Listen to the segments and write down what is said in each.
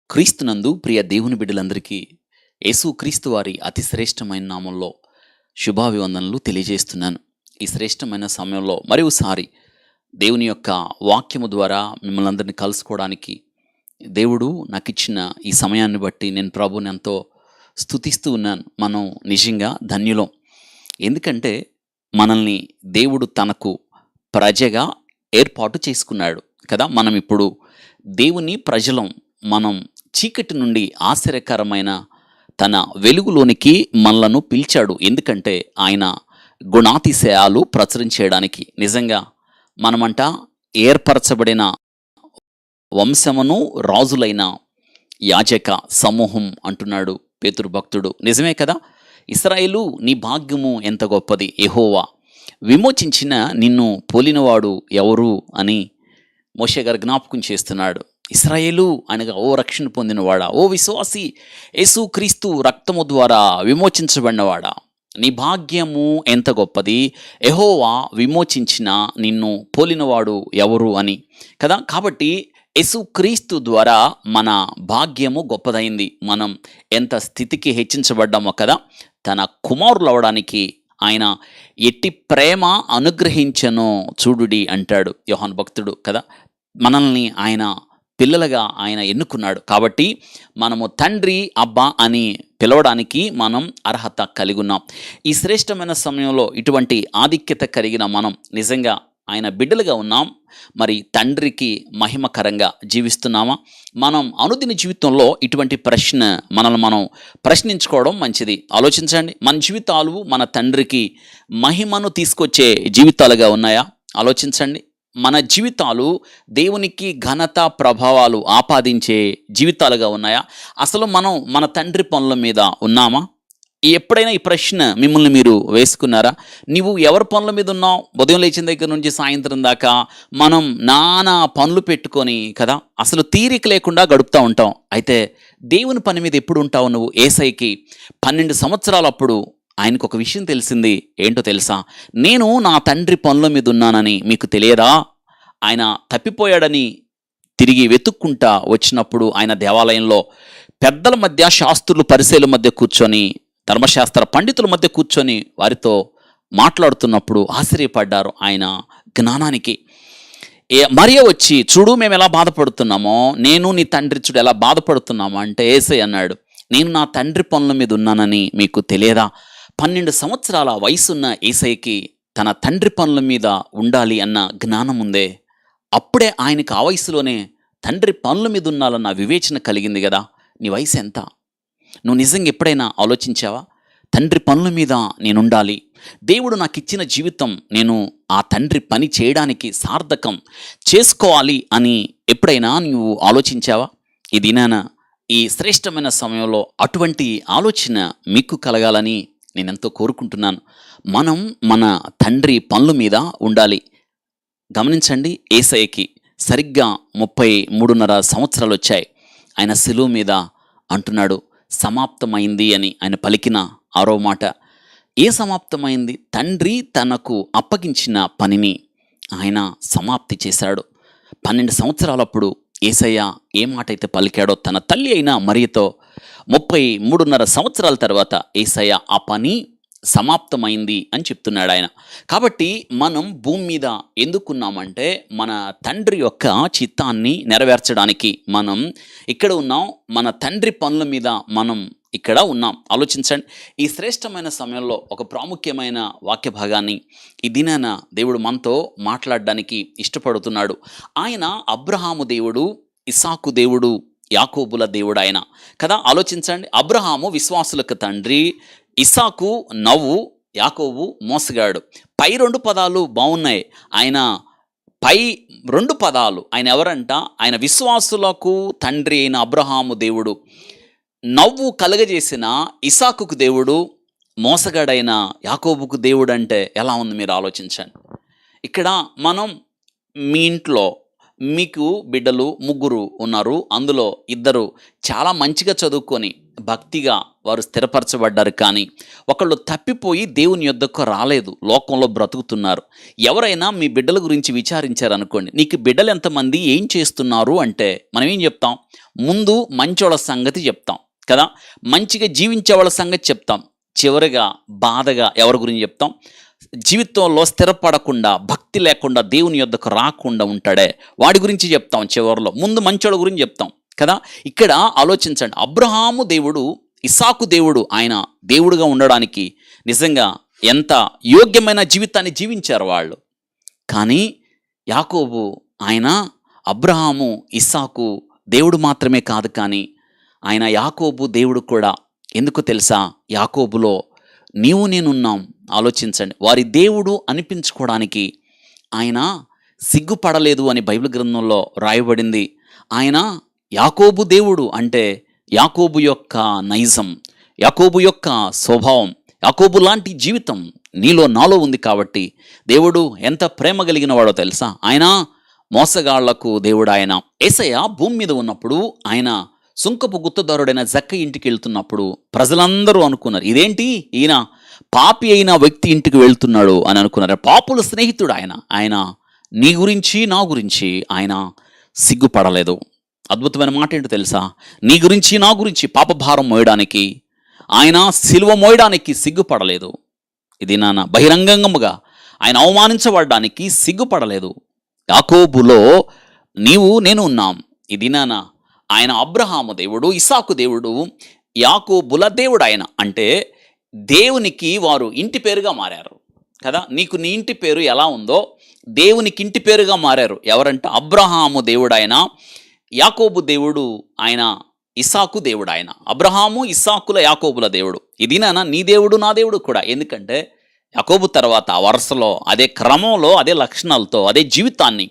క్రీస్తునందు ప్రియ దేవుని బిడ్డలందరికీ యేసుక్రీస్తు వారి అతి శ్రేష్టమైన నామంలో శుభాభివందనలు తెలియజేస్తున్నాను. ఈ శ్రేష్టమైన సమయంలో మరోసారి దేవుని యొక్క వాక్యము ద్వారా మిమ్మల్ని అందరినీ కలుసుకోవడానికి దేవుడు నాకిచ్చిన ఈ సమయాన్ని బట్టి నేను ప్రభుని ఎంతో స్తుతిస్తూ ఉన్నాను. మనం నిజంగా ధన్యులం. ఎందుకంటే మనల్ని దేవుడు తనకు ప్రజగా ఏర్పాటు చేసుకున్నాడు కదా. మనం ఇప్పుడు దేవుని ప్రజలం. మనం చీకటి నుండి ఆశ్చర్యకరమైన తన వెలుగులోనికి మనలను పిలిచాడు. ఎందుకంటే ఆయన గుణాతిశయాలు ప్రచురించేయడానికి. నిజంగా మనమంట ఏర్పరచబడిన వంశమును రాజులైన యాజక సమూహం అంటున్నాడు పేతురు భక్తుడు. నిజమే కదా. ఇశ్రాయేలు నీ భాగ్యము ఎంత గొప్పది, యెహోవా విమోచించిన నిన్ను పోలినవాడు ఎవరు అని మోషే గారు జ్ఞాపకం చేస్తున్నాడు. ఇశ్రాయేలు అనగా ఓ రక్షణ పొందినవాడా, ఓ విశ్వాసి, యేసుక్రీస్తు రక్తము ద్వారా విమోచించబడినవాడా, నీ భాగ్యము ఎంత గొప్పది, యెహోవా విమోచించిన నిన్ను పోలినవాడు ఎవరు అని కదా. కాబట్టి యేసుక్రీస్తు ద్వారా మన భాగ్యము గొప్పదైంది. మనం ఎంత స్థితికి హెచ్చించబడ్డామో కదా. తన కుమారులు అవడానికి ఆయన ఎట్టి ప్రేమ అనుగ్రహించను చూడుడి అంటాడు యోహాను భక్తుడు కదా. మనల్ని ఆయన పిల్లలుగా ఆయన ఎన్నుకున్నాడు. కాబట్టి మనము తండ్రి అబ్బా అని పిలవడానికి మనం అర్హత కలిగి ఉన్నాం. ఈ శ్రేష్టమైన సమయంలో ఇటువంటి ఆధిక్యత కలిగిన మనం నిజంగా ఆయన బిడ్డలుగా ఉన్నాం. మరి తండ్రికి మహిమకరంగా జీవిస్తున్నామా? మనం అనుదిన జీవితంలో ఇటువంటి ప్రశ్న మనల్ని మనం ప్రశ్నించుకోవడం మంచిది. ఆలోచించండి. మన జీవితాలు మన తండ్రికి మహిమను తీసుకొచ్చే జీవితాలుగా ఉన్నాయా? ఆలోచించండి. మన జీవితాలు దేవునికి ఘనత ప్రభావాలు ఆపాదించే జీవితాలుగా ఉన్నాయా? అసలు మనం మన తండ్రి పనుల మీద ఉన్నామా? ఎప్పుడైనా ఈ ప్రశ్న మిమ్మల్ని మీరు వేసుకున్నారా? నీవు ఎవరి పనుల మీద ఉన్నావు? ఉదయం లేచిన దగ్గర నుంచి సాయంత్రం దాకా మనం నానా పనులు పెట్టుకొని కదా అసలు తీరిక లేకుండా గడుపుతూ ఉంటాం. అయితే దేవుని పని మీద ఎప్పుడు ఉంటావు నువ్వు? యేసయ్యకి 12 సంవత్సరాలప్పుడు ఆయనకు ఒక విషయం తెలిసింది. ఏంటో తెలుసా? నేను నా తండ్రి పనుల మీద ఉన్నానని మీకు తెలియదా? ఆయన తప్పిపోయాడని తిరిగి వెతుక్కుంటా వచ్చినప్పుడు ఆయన దేవాలయంలో పెద్దల మధ్య, శాస్త్రులు పరిసయ్యుల మధ్య కూర్చొని, ధర్మశాస్త్ర పండితుల మధ్య కూర్చొని వారితో మాట్లాడుతున్నప్పుడు ఆశ్చర్యపడ్డారు ఆయన జ్ఞానానికి. మరియ వచ్చి, చూడు మేము ఎలా బాధపడుతున్నామో, నేను నీ తండ్రి చూడు ఎలా బాధపడుతున్నామో అంటే యేసయ్య అన్నాడు, నేను నా తండ్రి పనుల మీద ఉన్నానని మీకు తెలియదా? 12 సంవత్సరాల వయసున్న యేసయ్యకి తన తండ్రి పనుల మీద ఉండాలి అన్న జ్ఞానం ఉందే. అప్పుడే ఆయనకు ఆ వయసులోనే తండ్రి పనుల మీద ఉండాలన్న వివేచన కలిగింది కదా. నీ వయసు ఎంత? నువ్వు నిజంగా ఎప్పుడైనా ఆలోచించావా? తండ్రి పనుల మీద నేనుండాలి, దేవుడు నాకు ఇచ్చిన జీవితం నేను ఆ తండ్రి పని చేయడానికి సార్థకం చేసుకోవాలి అని ఎప్పుడైనా నువ్వు ఆలోచించావా? ఈ దినాన ఈ శ్రేష్టమైన సమయంలో అటువంటి ఆలోచన మీకు కలగాలని నేనెంతో కోరుకుంటున్నాను. మనం మన తండ్రి పనుల మీద ఉండాలి. గమనించండి, యేసయ్యకి సరిగ్గా 33.5 సంవత్సరాలు వచ్చాయి. ఆయన శిలువ మీద అంటున్నాడు సమాప్తమైంది అని. ఆయన పలికిన 6వ మాట ఏ సమాప్తమైంది? తండ్రి తనకు అప్పగించిన పనిని ఆయన సమాప్తి చేశాడు. 12 సంవత్సరాలప్పుడు యేసయ్య ఏ మాట అయితే పలికాడో తన తల్లి అయిన మరియతో 33.5 సంవత్సరాల తర్వాత యేసయ్య ఆ పని సమాప్తమైంది అని చెప్తున్నాడు ఆయన. కాబట్టి మనం భూమి మీద ఎందుకున్నామంటే మన తండ్రి యొక్క చిత్తాన్ని నెరవేర్చడానికి మనం ఇక్కడ ఉన్నాం. మన తండ్రి పనుల మీద మనం ఇక్కడ ఉన్నాం. ఆలోచించండి. ఈ శ్రేష్టమైన సమయంలో ఒక ప్రాముఖ్యమైన వాక్య భాగాన్ని ఈ దినాన దేవుడు మనతో మాట్లాడడానికి ఇష్టపడుతున్నాడు. ఆయన అబ్రహాము దేవుడు, ఇస్సాకు దేవుడు, యాకోబుల దేవుడు ఆయన కదా. ఆలోచించండి. అబ్రహాము విశ్వాసులకు తండ్రి, ఇస్సాకు నవ్వు, యాకోబు మోసగాడు. పై 2 పదాలు బాగున్నాయి. ఆయన పై 2 పదాలు ఆయన ఎవరంట? ఆయన విశ్వాసులకు తండ్రి అయిన అబ్రహాము దేవుడు, నవ్వు కలగజేసిన ఇస్సాకుకు దేవుడు, మోసగాడైన యాకోబుకు దేవుడు అంటే ఎలా ఉంది మీరు ఆలోచించండి. ఇక్కడ మనం మీ ఇంట్లో మీకు బిడ్డలు 3 ఉన్నారు. అందులో 2 చాలా మంచిగా చదువుకొని భక్తిగా వారు స్థిరపరచబడ్డారు. కానీ ఒకళ్ళు తప్పిపోయి దేవుని యొద్దకు రాలేదు, లోకంలో బ్రతుకుతున్నారు. ఎవరైనా మీ బిడ్డల గురించి విచారించారనుకోండి, నీకు బిడ్డలు ఎంతమంది, ఏం చేస్తున్నారు అంటే మనం ఏం చెప్తాం? ముందు మంచోళ్ళ సంగతి చెప్తాం కదా, మంచిగా జీవించే వాళ్ళ సంగతి చెప్తాం. చివరిగా బాధగా ఎవరి గురించి చెప్తాం? జీవితంలో స్థిరపడకుండా, భక్తి లేకుండా, దేవుని యొద్దకు రాకుండా ఉంటాడే వాడి గురించి చెప్తాం. చివరిలో ముందు మంచోళ్ళ గురించి చెప్తాం కదా. ఇక్కడ ఆలోచించండి, అబ్రహాము దేవుడు, ఇస్సాకు దేవుడు, ఆయన దేవుడుగా ఉండడానికి నిజంగా ఎంత యోగ్యమైన జీవితాన్ని జీవించారు వాళ్ళు. కానీ యాకోబు, ఆయన అబ్రహాము ఇస్సాకు దేవుడు మాత్రమే కాదు, కానీ ఆయన యాకోబు దేవుడు కూడా. ఎందుకు తెలుసా? యాకోబులో నీవు నేనున్నాం. ఆలోచించండి, వారి దేవుడు అనిపించుకోవడానికి ఆయన సిగ్గుపడలేదు అని బైబిల్ గ్రంథంలో రాయబడింది. ఆయన యాకోబు దేవుడు అంటే యాకోబు యొక్క నైజం, యాకోబు యొక్క స్వభావం, యాకోబు లాంటి జీవితం నీలో నాలో ఉంది. కాబట్టి దేవుడు ఎంత ప్రేమ కలిగిన వాడో తెలుసా? ఆయన మోసగాళ్లకు దేవుడు. ఆయన యేసయ్య భూమి మీద ఉన్నప్పుడు ఆయన సుంకపు గుత్తదారుడైన జక్కయ్య ఇంటికి వెళ్తున్నప్పుడు ప్రజలందరూ అనుకున్నారు, ఇదేంటి ఈయన పాపి అయిన వ్యక్తి ఇంటికి వెళ్తున్నాడు అని అనుకున్నారు. పాపుల స్నేహితుడు ఆయన. ఆయన నీ గురించి నా గురించి ఆయన సిగ్గుపడలేదు. అద్భుతమైన మాట ఏంటో తెలుసా? నీ గురించి నా గురించి పాపభారం మోయడానికి, ఆయన సిలువ మోయడానికి సిగ్గుపడలేదు. ఇది నాన్న బహిరంగంగా ఆయన అవమానించబడడానికి సిగ్గుపడలేదు. యాకోబులో నీవు నేను ఉన్నాం. ఇది నాన్న ఆయన అబ్రహాము దేవుడు, ఇస్సాకు దేవుడు, యాకోబుల దేవుడు. ఆయన అంటే దేవునికి వారు ఇంటి పేరుగా మారారు కదా. నీకు నీ ఇంటి పేరు ఎలా ఉందో దేవునికి ఇంటి పేరుగా మారారు. ఎవరంటే అబ్రహాము దేవుడు ఆయన, యాకోబు దేవుడు ఆయన, ఇస్సాకు దేవుడు ఆయన. అబ్రహాము, ఇస్సాకుల, యాకోబుల దేవుడు. ఇది నాన్న నీ దేవుడు నా దేవుడు కూడా. ఎందుకంటే యాకోబు తర్వాత వరుసలో, అదే క్రమంలో, అదే లక్షణాలతో, అదే జీవితాన్ని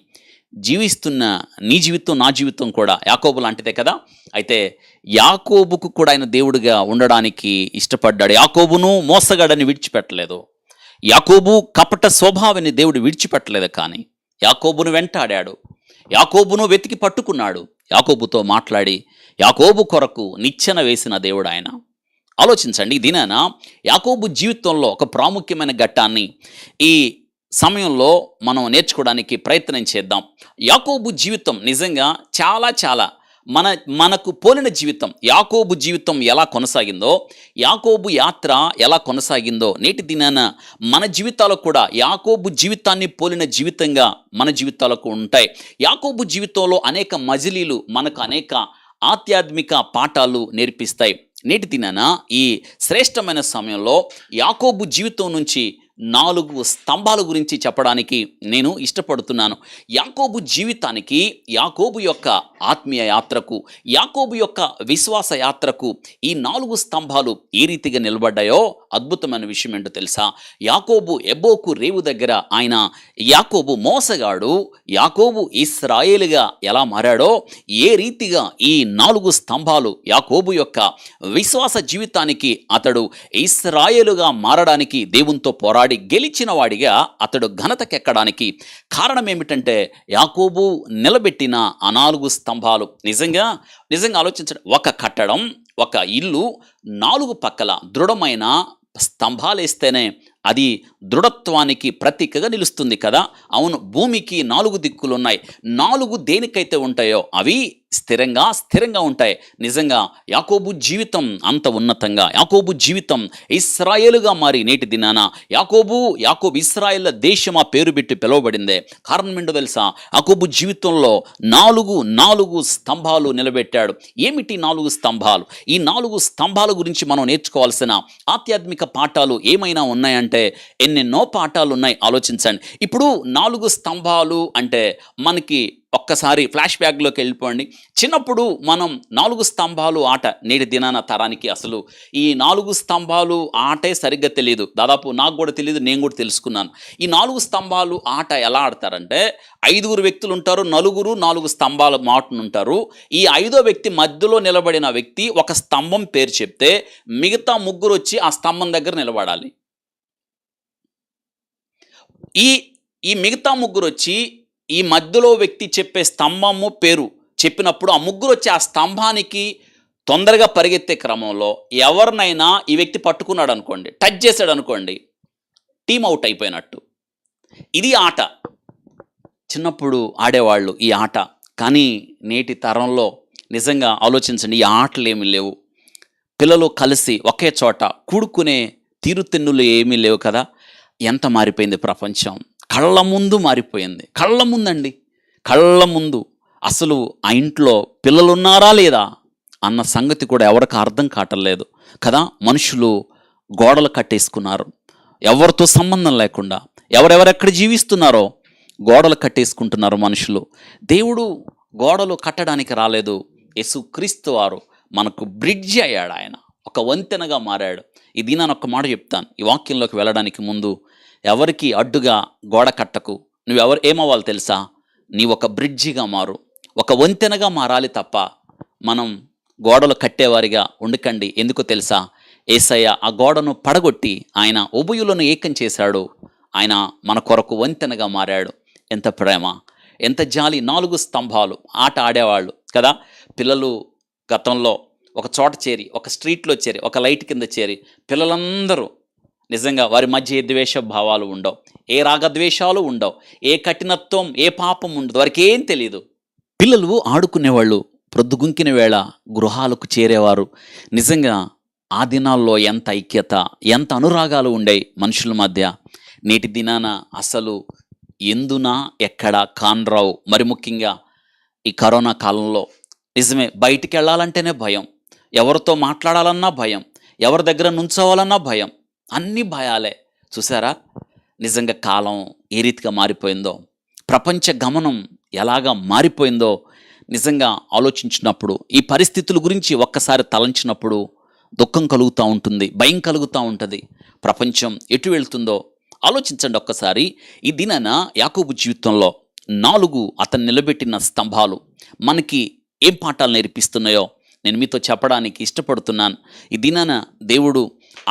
జీవిస్తున్న నీ జీవితం, నా జీవితం కూడా యాకోబు లాంటిదే కదా. అయితే యాకోబుకు కూడా ఆయన దేవుడిగా ఉండడానికి ఇష్టపడ్డాడు. యాకోబును మోసగాడని విడిచిపెట్టలేదు. యాకోబు కపట స్వభావాన్ని దేవుడు విడిచిపెట్టలేదు. కానీ యాకోబును వెంటాడాడు, యాకోబును వెతికి పట్టుకున్నాడు, యాకోబుతో మాట్లాడి యాకోబు కొరకు నిచ్చెన వేసిన దేవుడు ఆయన. ఆలోచించండి, దీనిన యాకోబు జీవితంలో ఒక ప్రాముఖ్యమైన ఘట్టాన్ని ఈ సమయంలో మనం నేర్చుకోవడానికి ప్రయత్నం చేద్దాం. యాకోబు జీవితం నిజంగా చాలా మనకు పోలిన జీవితం. యాకోబు జీవితం ఎలా కొనసాగిందో, యాకోబు యాత్ర ఎలా కొనసాగిందో, నేటి దినాన మన జీవితాలు కూడా యాకోబు జీవితాన్ని పోలిన జీవితంగా మన జీవితాలకు ఉంటాయి. యాకోబు జీవితంలో అనేక మజిలీలు మనకు అనేక ఆధ్యాత్మిక పాఠాలు నేర్పిస్తాయి. నేటి దినాన ఈ శ్రేష్టమైన సమయంలో యాకోబు జీవితం నుంచి 4 స్తంభాల గురించి చెప్పడానికి నేను ఇష్టపడుతున్నాను. యాకోబు జీవితానికి, యాకోబు యొక్క ఆత్మీయ యాత్రకు, యాకోబు యొక్క విశ్వాస యాత్రకు ఈ 4 స్తంభాలు ఏ రీతిగా నిలబడ్డాయో అద్భుతమైన విషయం ఏంటో తెలుసా? యాకోబు ఎబ్బోకు రేవు దగ్గర ఆయన యాకోబు మోసగాడు, యాకోబు ఇశ్రాయేలుగా ఎలా మారాడో, ఏ రీతిగా ఈ 4 స్తంభాలు యాకోబు యొక్క విశ్వాస జీవితానికి, అతడు ఇశ్రాయేలుగా మారడానికి దేవునితో పోరాడి గెలిచిన వాడిగా అతడు ఘనతకెక్కడానికి కారణం ఏమిటంటే యాకోబు నిలబెట్టిన ఆ 4 స్తంభాలు. నిజంగా ఆలోచించండి, ఒక కట్టడం, ఒక ఇల్లు 4 పక్కల దృఢమైన స్తంభాలేస్తేనే అది దృఢత్వానికి ప్రతీకగా నిలుస్తుంది కదా. అవును, భూమికి 4 దిక్కులు ఉన్నాయి. 4 దేనికైతే ఉంటాయో అవి స్థిరంగా ఉంటాయి. నిజంగా యాకోబు జీవితం అంత ఉన్నతంగా, యాకోబు జీవితం ఇశ్రాయేలుగా మారి నేటి దినాన యాకోబు ఇశ్రాయేల్ దేశం ఆ పేరు పెట్టి పిలువబడిందే. కారణం ఏంటో తెలుసా? యాకోబు జీవితంలో 4 స్తంభాలు నిలబెట్టాడు. ఏమిటి 4 స్తంభాలు? ఈ 4 స్తంభాల గురించి మనం నేర్చుకోవాల్సిన ఆధ్యాత్మిక పాఠాలు ఏమైనా ఉన్నాయంటే ఎన్నెన్నో పాఠాలు ఉన్నాయి. ఆలోచించండి. ఇప్పుడు 4 స్తంభాలు అంటే మనకి ఒక్కసారి ఫ్లాష్ బ్యాక్లోకి వెళ్ళిపోండి. చిన్నప్పుడు మనం 4 స్తంభాలు ఆట నేటి దినాన తరానికి అసలు ఈ 4 స్తంభాలు ఆటే సరిగ్గా తెలియదు. దాదాపు నాకు కూడా తెలియదు, నేను కూడా తెలుసుకున్నాను. ఈ 4 స్తంభాలు ఆట ఎలా ఆడతారంటే 5 వ్యక్తులు ఉంటారు, నలుగురు 4 స్తంభాల మాటను ఉంటారు. ఈ 5వ వ్యక్తి మధ్యలో నిలబడిన వ్యక్తి ఒక స్తంభం పేరు చెప్తే మిగతా 3 వచ్చి ఆ స్తంభం దగ్గర నిలబడాలి. ఈ మిగతా 3 వచ్చి ఈ మధ్యలో వ్యక్తి చెప్పే స్తంభము పేరు చెప్పినప్పుడు ఆ 3 వచ్చి ఆ స్తంభానికి తొందరగా పరిగెత్తే క్రమంలో ఎవరినైనా ఈ వ్యక్తి పట్టుకున్నాడు అనుకోండి, టచ్ చేశాడు అనుకోండి, టీమ్ అవుట్ అయిపోయినట్టు. ఇది ఆట. చిన్నప్పుడు ఆడేవాళ్ళు ఈ ఆట. కానీ నేటి తరంలో నిజంగా ఆలోచించండి, ఈ ఆటలు ఏమీ లేవు. పిల్లలు కలిసి ఒకే చోట కూడుకునే తీరుతెన్నులు ఏమీ లేవు కదా. ఎంత మారిపోయింది ప్రపంచం. కళ్ళ ముందు మారిపోయింది. కళ్ళ ముందండి, కళ్ళ ముందు. అసలు ఆ ఇంట్లో పిల్లలున్నారా లేదా అన్న సంగతి కూడా ఎవరికి అర్థం కావట్లేదు కదా. మనుషులు గోడలు కట్టేసుకున్నారు, ఎవరితో సంబంధం లేకుండా. ఎవరెవరెక్కడ జీవిస్తున్నారో గోడలు కట్టేసుకుంటున్నారు మనుషులు. దేవుడు గోడలు కట్టడానికి రాలేదు. యేసుక్రీస్తు వారు మనకు బ్రిడ్జి అయ్యాడు. ఆయన ఒక వంతెనగా మారాడు. ఇది నేను ఒక్క మాట చెప్తాను ఈ వాక్యంలోకి వెళ్ళడానికి ముందు. ఎవరికి అడ్డుగా గోడ కట్టకు. ఏమవ్వాలి తెలుసా? నీ ఒక బ్రిడ్జిగా మారు, ఒక వంతెనగా మారాలి తప్ప మనం గోడలు కట్టేవారిగా ఉండకండి. ఎందుకో తెలుసా? యేసయ్య ఆ గోడను పడగొట్టి ఆయన ఉభయులను ఏకం చేశాడు. ఆయన మన కొరకు వంతెనగా మారాడు. ఎంత ప్రేమ, ఎంత జాలి. 4 స్తంభాలు ఆట ఆడేవాళ్ళు కదా పిల్లలు. గతంలో ఒక చోట చేరి, ఒక స్ట్రీట్లో చేరి, ఒక లైట్ కింద చేరి పిల్లలందరూ నిజంగా వారి మధ్య ఏ ద్వేష భావాలు ఉండవు, ఏ రాగద్వేషాలు ఉండవు, ఏ కఠినత్వం, ఏ పాపం ఉండదు. వారికి ఏం తెలియదు. పిల్లలు ఆడుకునేవాళ్ళు. ప్రొద్దుగుంకిన వేళ గృహాలకు చేరేవారు. నిజంగా ఆ దినాల్లో ఎంత ఐక్యత, ఎంత అనురాగాలు ఉండేవి మనుషుల మధ్య. నేటి దినాన అసలు ఎందునా ఎక్కడ కానరావు. మరి ముఖ్యంగా ఈ కరోనా కాలంలో నిజమే, బయటికి వెళ్ళాలంటేనే భయం, ఎవరితో మాట్లాడాలన్నా భయం, ఎవరి దగ్గర నుంచోవాలన్నా భయం. అన్ని భయాలే. చూసారా నిజంగా కాలం ఏ రీతిగా మారిపోయిందో, ప్రపంచ గమనం ఎలాగా మారిపోయిందో నిజంగా ఆలోచించినప్పుడు, ఈ పరిస్థితుల గురించి ఒక్కసారి తలంచినప్పుడు దుఃఖం కలుగుతూ ఉంటుంది, భయం కలుగుతూ ఉంటుంది. ప్రపంచం ఎటు వెళ్తుందో ఆలోచించండి ఒక్కసారి. ఈ దినాన యాకోబు జీవితంలో 4 అతను నిలబెట్టిన స్తంభాలు మనకి ఏం పాఠాలు నేర్పిస్తున్నాయో నేను మీతో చెప్పడానికి ఇష్టపడుతున్నాను. ఈ దినాన దేవుడు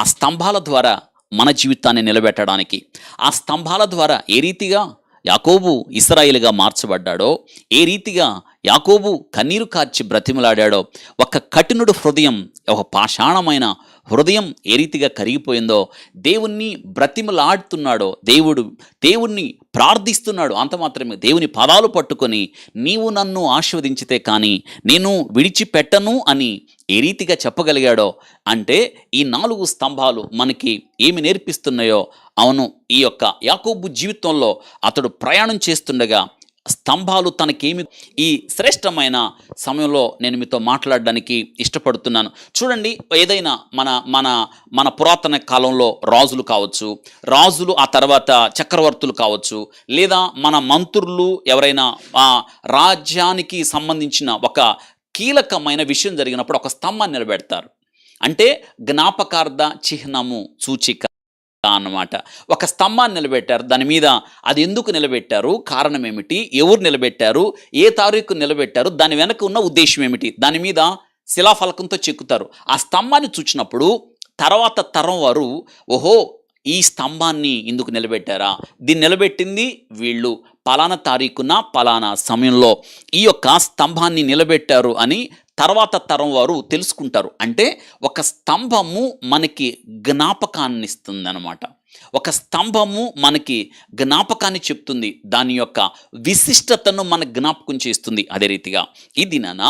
ఆ స్తంభాల ద్వారా మన జీవితాన్ని నిలబెట్టడానికి, ఆ స్తంభాల ద్వారా ఏ రీతిగా యాకోబు ఇశ్రాయేలుగా మార్చబడ్డాడో, ఏ రీతిగా యాకోబు కన్నీరు కార్చి బ్రతిమలాడాడో, ఒక కఠినుడు హృదయం, ఒక పాషాణమైన హృదయం ఏ రీతిగా కరిగిపోయిందో, దేవుణ్ణి బ్రతిమలాడుతున్నాడో, దేవుణ్ణి ప్రార్థిస్తున్నాడు. అంత మాత్రమే దేవుని పాదాలు పట్టుకొని నీవు నన్ను ఆశీర్వదించితే కానీ నేను విడిచిపెట్టను అని ఏ రీతిగా చెప్పగలిగాడో, అంటే ఈ 4 స్తంభాలు మనకి ఏమి నేర్పిస్తున్నాయో. అవును, ఈ యొక్క యాకోబు జీవితంలో అతడు ప్రయాణం చేస్తుండగా స్తంభాలు తనకేమి, ఈ శ్రేష్టమైన సమయంలో నేను మీతో మాట్లాడడానికి ఇష్టపడుతున్నాను. చూడండి, ఏదైనా మన మన మన పురాతన కాలంలో రాజులు కావచ్చు, రాజులు ఆ తర్వాత చక్రవర్తులు కావచ్చు, లేదా మన మంత్రులు ఎవరైనా రాజ్యానికి సంబంధించిన ఒక కీలకమైన విషయం జరిగినప్పుడు ఒక స్తంభాన్ని నిలబెడతారు. అంటే జ్ఞాపకార్థ చిహ్నము, సూచిక అన్నమాట. ఒక స్తంభాన్ని నిలబెట్టారు. దాని మీద అది ఎందుకు నిలబెట్టారు, కారణం ఏమిటి, ఎవరు నిలబెట్టారు, ఏ తారీఖు నిలబెట్టారు, దాని వెనక ఉన్న ఉద్దేశం ఏమిటి, దాని మీద శిలాఫలకంతో చెక్కుతారు. ఆ స్తంభాన్ని చూసినప్పుడు తర్వాత తరం వారు, ఓహో ఈ స్తంభాన్ని ఎందుకు నిలబెట్టారా, దీన్ని నిలబెట్టింది వీళ్ళు పలానా తారీఖున పలానా సమయంలో ఈ యొక్క స్తంభాన్ని నిలబెట్టారు అని తర్వాత తరం వారు తెలుసుకుంటారు. అంటే ఒక స్తంభము మనకి జ్ఞాపకాన్ని ఇస్తుంది అన్నమాట. ఒక స్తంభము మనకి జ్ఞాపకాన్ని చెప్తుంది, దాని యొక్క విశిష్టతను మన జ్ఞాపకం చేస్తుంది. అదే రీతిగా ఈ దినాన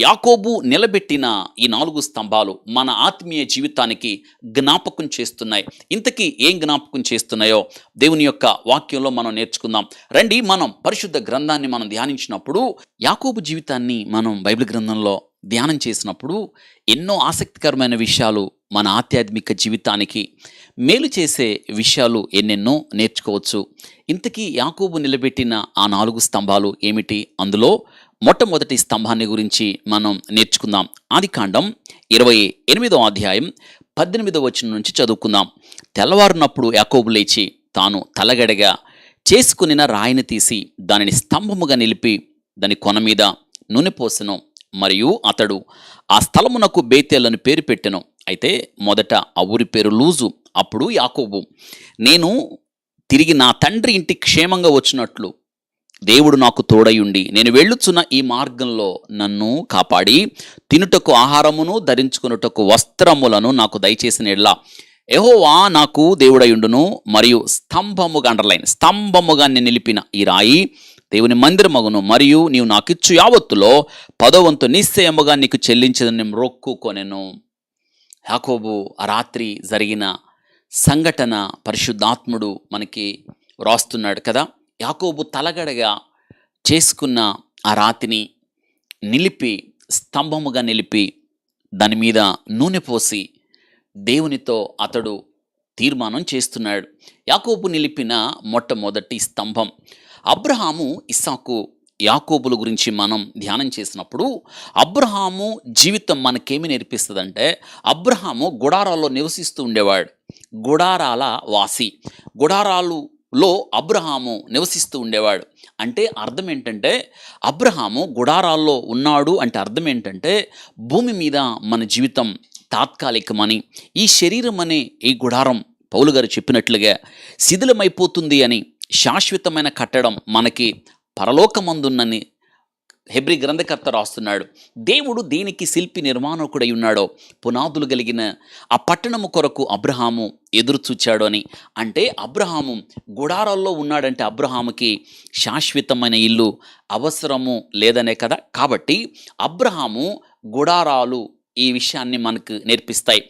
యాకోబు నిలబెట్టిన ఈ 4 స్తంభాలు మన ఆత్మీయ జీవితానికి జ్ఞాపకం చేస్తున్నాయి. ఇంతకీ ఏం జ్ఞాపకం చేస్తున్నాయో దేవుని యొక్క వాక్యంలో మనం నేర్చుకుందాం రండి. మనం పరిశుద్ధ గ్రంథాన్ని మనం ధ్యానించినప్పుడు, యాకోబు జీవితాన్ని మనం బైబిల్ గ్రంథంలో ధ్యానం చేసినప్పుడు ఎన్నో ఆసక్తికరమైన విషయాలు, మన ఆధ్యాత్మిక జీవితానికి మేలు చేసే విషయాలు ఎన్నెన్నో నేర్చుకోవచ్చు. ఇంతకీ యాకోబు నిలబెట్టిన ఆ 4 స్తంభాలు ఏమిటి? అందులో మొట్టమొదటి స్తంభాన్ని గురించి మనం నేర్చుకుందాం. ఆదికాండం 28వ అధ్యాయం 18వ వచనం నుంచి చదువుకుందాం. తెల్లవారునప్పుడు యాకోబు లేచి తాను తలగడగా చేసుకునిన రాయిని తీసి దానిని స్తంభముగా నిలిపి దాని కొన మీద నూనె పోసెను. మరియు అతడు ఆ స్థలమునకు బేతేల్ అని పేరు పెట్టెను. అయితే మొదట ఆ ఊరి పేరు లూజు. అప్పుడు యాకోబు, నేను తిరిగి నా తండ్రి ఇంటికి క్షేమంగా వచ్చినట్లు దేవుడు నాకు తోడయుండి నేను వెళ్ళుచున్న ఈ మార్గంలో నన్ను కాపాడి తినుటకు ఆహారమును ధరించుకున్నటకు వస్త్రములను నాకు దయచేసిన ఎడ్ల యెహోవా నాకు దేవుడయుండును మరియు స్తంభముగా అండర్లైన్ స్తంభముగా నేను నిలిపిన ఈ రాయి దేవుని మందిరమగును మరియు నీవు నాకిచ్చు యావత్తులో 10వ నిశ్చయముగా నీకు చెల్లించదని మ్రొక్కుకొనెను. యాకోబు ఆ రాత్రి జరిగిన సంఘటన పరిశుద్ధాత్ముడు మనకి రాస్తున్నాడు కదా. యాకోబు తలగడగా చేసుకున్న ఆ రాతిని నిలిపి స్తంభముగా నిలిపి దాని మీద నూనె పోసి దేవునితో అతడు తీర్మానం చేస్తున్నాడు. యాకోబు నిలిపిన మొట్టమొదటి స్తంభం. అబ్రహాము, ఇస్సాకు, యాకోబుల గురించి మనం ధ్యానం చేసినప్పుడు అబ్రహాము జీవితం మనకేమి నేర్పిస్తుందంటే, అబ్రహాము గుడారాల్లో నివసిస్తూ ఉండేవాడు. గుడారాల వాసి. గుడారాలులో అబ్రహాము నివసిస్తూ ఉండేవాడు. అంటే అర్థం ఏంటంటే, అబ్రహాము గుడారాల్లో ఉన్నాడు అంటే అర్థం ఏంటంటే, భూమి మీద మన జీవితం తాత్కాలికమని, ఈ శరీరం అనే ఈ గుడారం పౌలు గారు చెప్పినట్లుగా శిథిలమైపోతుంది అని, శాశ్వతమైన కట్టడం మనకి పరలోకమందున్నని హెబ్రీ గ్రంథకర్త రాస్తున్నాడు. దేవుడు దేనికి శిల్పి నిర్మాణకుడై ఉన్నాడో, పునాదులు కలిగిన ఆ పట్టణము కొరకు అబ్రహాము ఎదురు చూచాడు అని. అంటే అబ్రహాము గుడారాల్లో ఉన్నాడంటే అబ్రహాముకి శాశ్వతమైన ఇల్లు అవసరము లేదనే కదా. కాబట్టి అబ్రహాము గుడారాలు ఈ విషయాన్ని మనకు నేర్పిస్తాయి.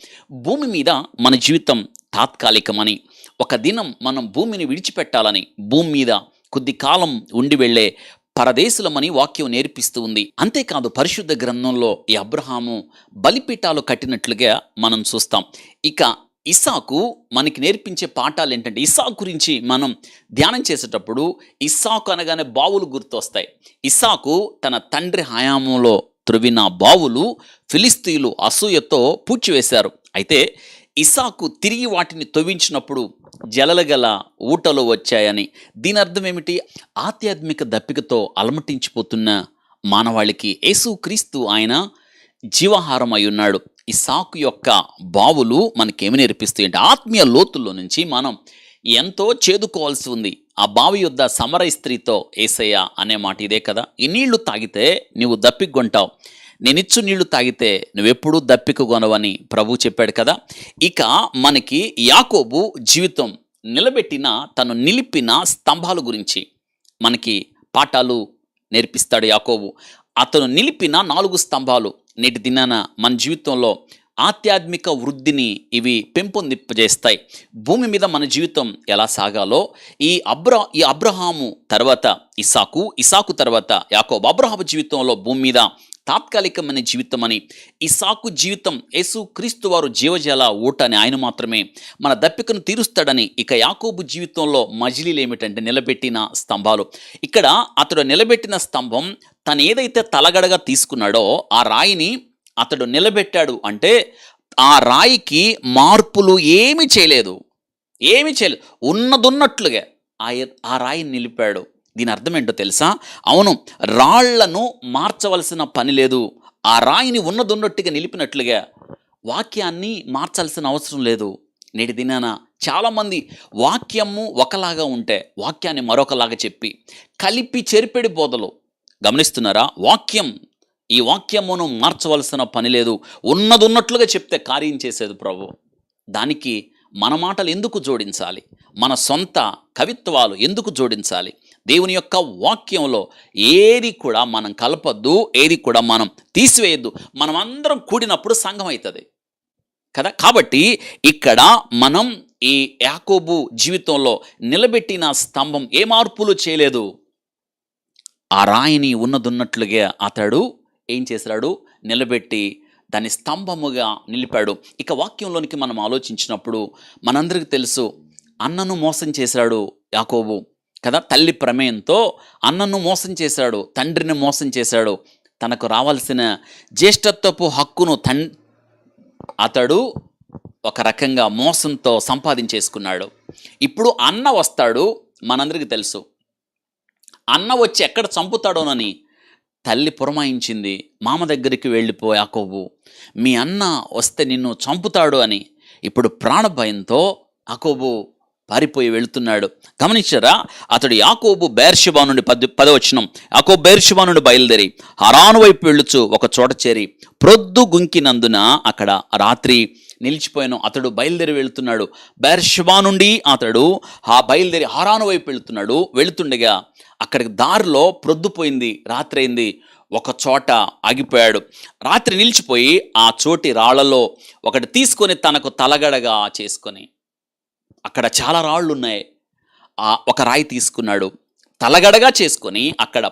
భూమి మీద మన జీవితం తాత్కాలికమని, ఒక దినం మనం భూమిని విడిచిపెట్టాలని, భూమి మీద కొద్ది కాలం ఉండి వెళ్ళే పరదేశులమని వాక్యం నేర్పిస్తూ ఉంది. అంతేకాదు పరిశుద్ధ గ్రంథంలో ఈ అబ్రహాము బలిపీఠాలు కట్టినట్లుగా మనం చూస్తాం. ఇక ఇస్సాకు మనకి నేర్పించే పాఠాలు ఏంటంటే, ఇస్సాకు గురించి మనం ధ్యానం చేసేటప్పుడు ఇస్సాకు అనగానే బావులు గుర్తొస్తాయి. ఇస్సాకు తన తండ్రి హయాంలో త్రవ్విన బావులు ఫిలిస్తీయులు అసూయతో పూడ్చివేశారు. అయితే ఇస్సాకు తిరిగి వాటిని తవ్వించినప్పుడు జలలగల ఊటలు వచ్చాయని. దీని అర్థం ఏమిటి? ఆధ్యాత్మిక దప్పికతో అలమటించిపోతున్న మానవాళికి యేసుక్రీస్తు ఆయన జీవాహారం అయి ఉన్నాడు. ఇస్సాకు యొక్క బావులు మనకేమి నేర్పిస్తాయి అంటే, ఆత్మీయ లోతుల్లో నుంచి మనం ఎంతో చేదుకోవాల్సి ఉంది. ఆ బావి యొద్ద సమరయ స్త్రీతో యేసయ్య అనే మాట ఇదే కదా, ఈ నీళ్లు తాగితే నువ్వు దప్పికొంటావు, నేనిచ్చు నీళ్లు తాగితే నువ్వెప్పుడూ దప్పికొనవని ప్రభు చెప్పాడు కదా. ఇక మనకి యాకోబు జీవితం నిలబెట్టిన, తను నిలిపిన స్తంభాల గురించి మనకి పాఠాలు నేర్పిస్తాడు యాకోబు. అతను నిలిపిన 4 స్తంభాలు నేటి దినాన మన జీవితంలో ఆధ్యాత్మిక వృద్ధిని ఇవి పెంపొందింపజేస్తాయి. భూమి మీద మన జీవితం ఎలా సాగాలో ఈ అబ్రహాము తర్వాత ఇస్సాకు, ఇస్సాకు తర్వాత యాకోబు. అబ్రహాము జీవితంలో భూమి మీద తాత్కాలికమైన జీవితం అని, ఇస్సాకు జీవితం యేసుక్రీస్తు వారు జీవజల ఊట అని, ఆయన మాత్రమే మన దప్పికను తీరుస్తాడని. ఇక యాకోబు జీవితంలో మజిలీలు ఏమిటంటే నిలబెట్టిన స్తంభాలు. ఇక్కడ అతడు నిలబెట్టిన స్తంభం తను ఏదైతే తలగడగా తీసుకున్నాడో ఆ రాయిని అతడు నిలబెట్టాడు. అంటే ఆ రాయికి మార్పులు ఏమీ చేయలేదు, ఉన్నదున్నట్లుగా ఆ రాయిని నిలిపాడు. దీని అర్థం ఏంటో తెలుసా? అవును, రాళ్లను మార్చవలసిన పని లేదు. ఆ రాయిని ఉన్నదున్నట్టుగా నిలిపినట్లుగా వాక్యాన్ని మార్చాల్సిన అవసరం లేదు. నేటి దినాన చాలామంది వాక్యము ఒకలాగా ఉంటే వాక్యాన్ని మరొకలాగా చెప్పి కలిపి చెరిపెడి బోధలు గమనిస్తున్నారా? ఈ వాక్యమును మార్చవలసిన పని లేదు, ఉన్నదున్నట్లుగా చెప్తే కార్యం చేసేది ప్రభు. దానికి మన మాటలు ఎందుకు జోడించాలి? మన సొంత కవిత్వాలు ఎందుకు జోడించాలి? దేవుని యొక్క వాక్యంలో ఏది కూడా మనం కలపద్దు, ఏది కూడా మనం తీసివేయద్దు. మనం అందరం కూడినప్పుడు సంఘం అవుతుంది కదా. కాబట్టి ఇక్కడ మనం ఈ యాకోబు జీవితంలో నిలబెట్టిన స్తంభం ఏ మార్పులు చేయలేదు. ఆ రాయిని ఉన్నదున్నట్లుగా అతడు ఏం చేశాడు? నిలబెట్టి దాన్ని స్తంభముగా నిలిపాడు. ఇక వాక్యంలోనికి మనం ఆలోచించినప్పుడు మనందరికీ తెలుసు, అన్నను మోసం చేశాడు యాకోబు కదా. తల్లి ప్రమేయంతో అన్నను మోసం చేశాడు, తండ్రిని మోసం చేశాడు. తనకు రావాల్సిన జ్యేష్ఠత్వపు హక్కును అతడు ఒక రకంగా మోసంతో సంపాదించేసుకున్నాడు. ఇప్పుడు అన్న వస్తాడు, మనందరికీ తెలుసు. అన్న వచ్చి ఎక్కడ చంపుతాడోనని తల్లి పురమాయించింది. మామ దగ్గరికి వెళ్ళిపో యాకోబు, మీ అన్న వస్తే నిన్ను చంపుతాడు అని. ఇప్పుడు ప్రాణభయంతో యాకోబు పారిపోయి వెళుతున్నాడు. గమనించారా? అతడు యాకోబు బెయేర్షెబా నుండి 10వ యాకోబు బెయేర్షెబా నుండి బయలుదేరి హరాను వైపు వెళ్ళుచు ఒక చోట చేరి ప్రొద్దు గుంకినందున అక్కడ రాత్రి నిలిచిపోయాను. అతడు బయలుదేరి వెళుతున్నాడు. బెయేర్షెబా నుండి అతడు బయలుదేరి హరాను వైపు వెళుతుండగా అక్కడికి దారిలో ప్రొద్దుపోయింది, రాత్రి అయింది. ఒక చోట ఆగిపోయాడు. రాత్రి నిలిచిపోయి ఆ చోటి రాళ్లలో ఒకటి తీసుకొని తనకు తలగడగా చేసుకొని, అక్కడ చాలా రాళ్ళు ఉన్నాయి, ఒక రాయి తీసుకున్నాడు, తలగడగా చేసుకొని అక్కడ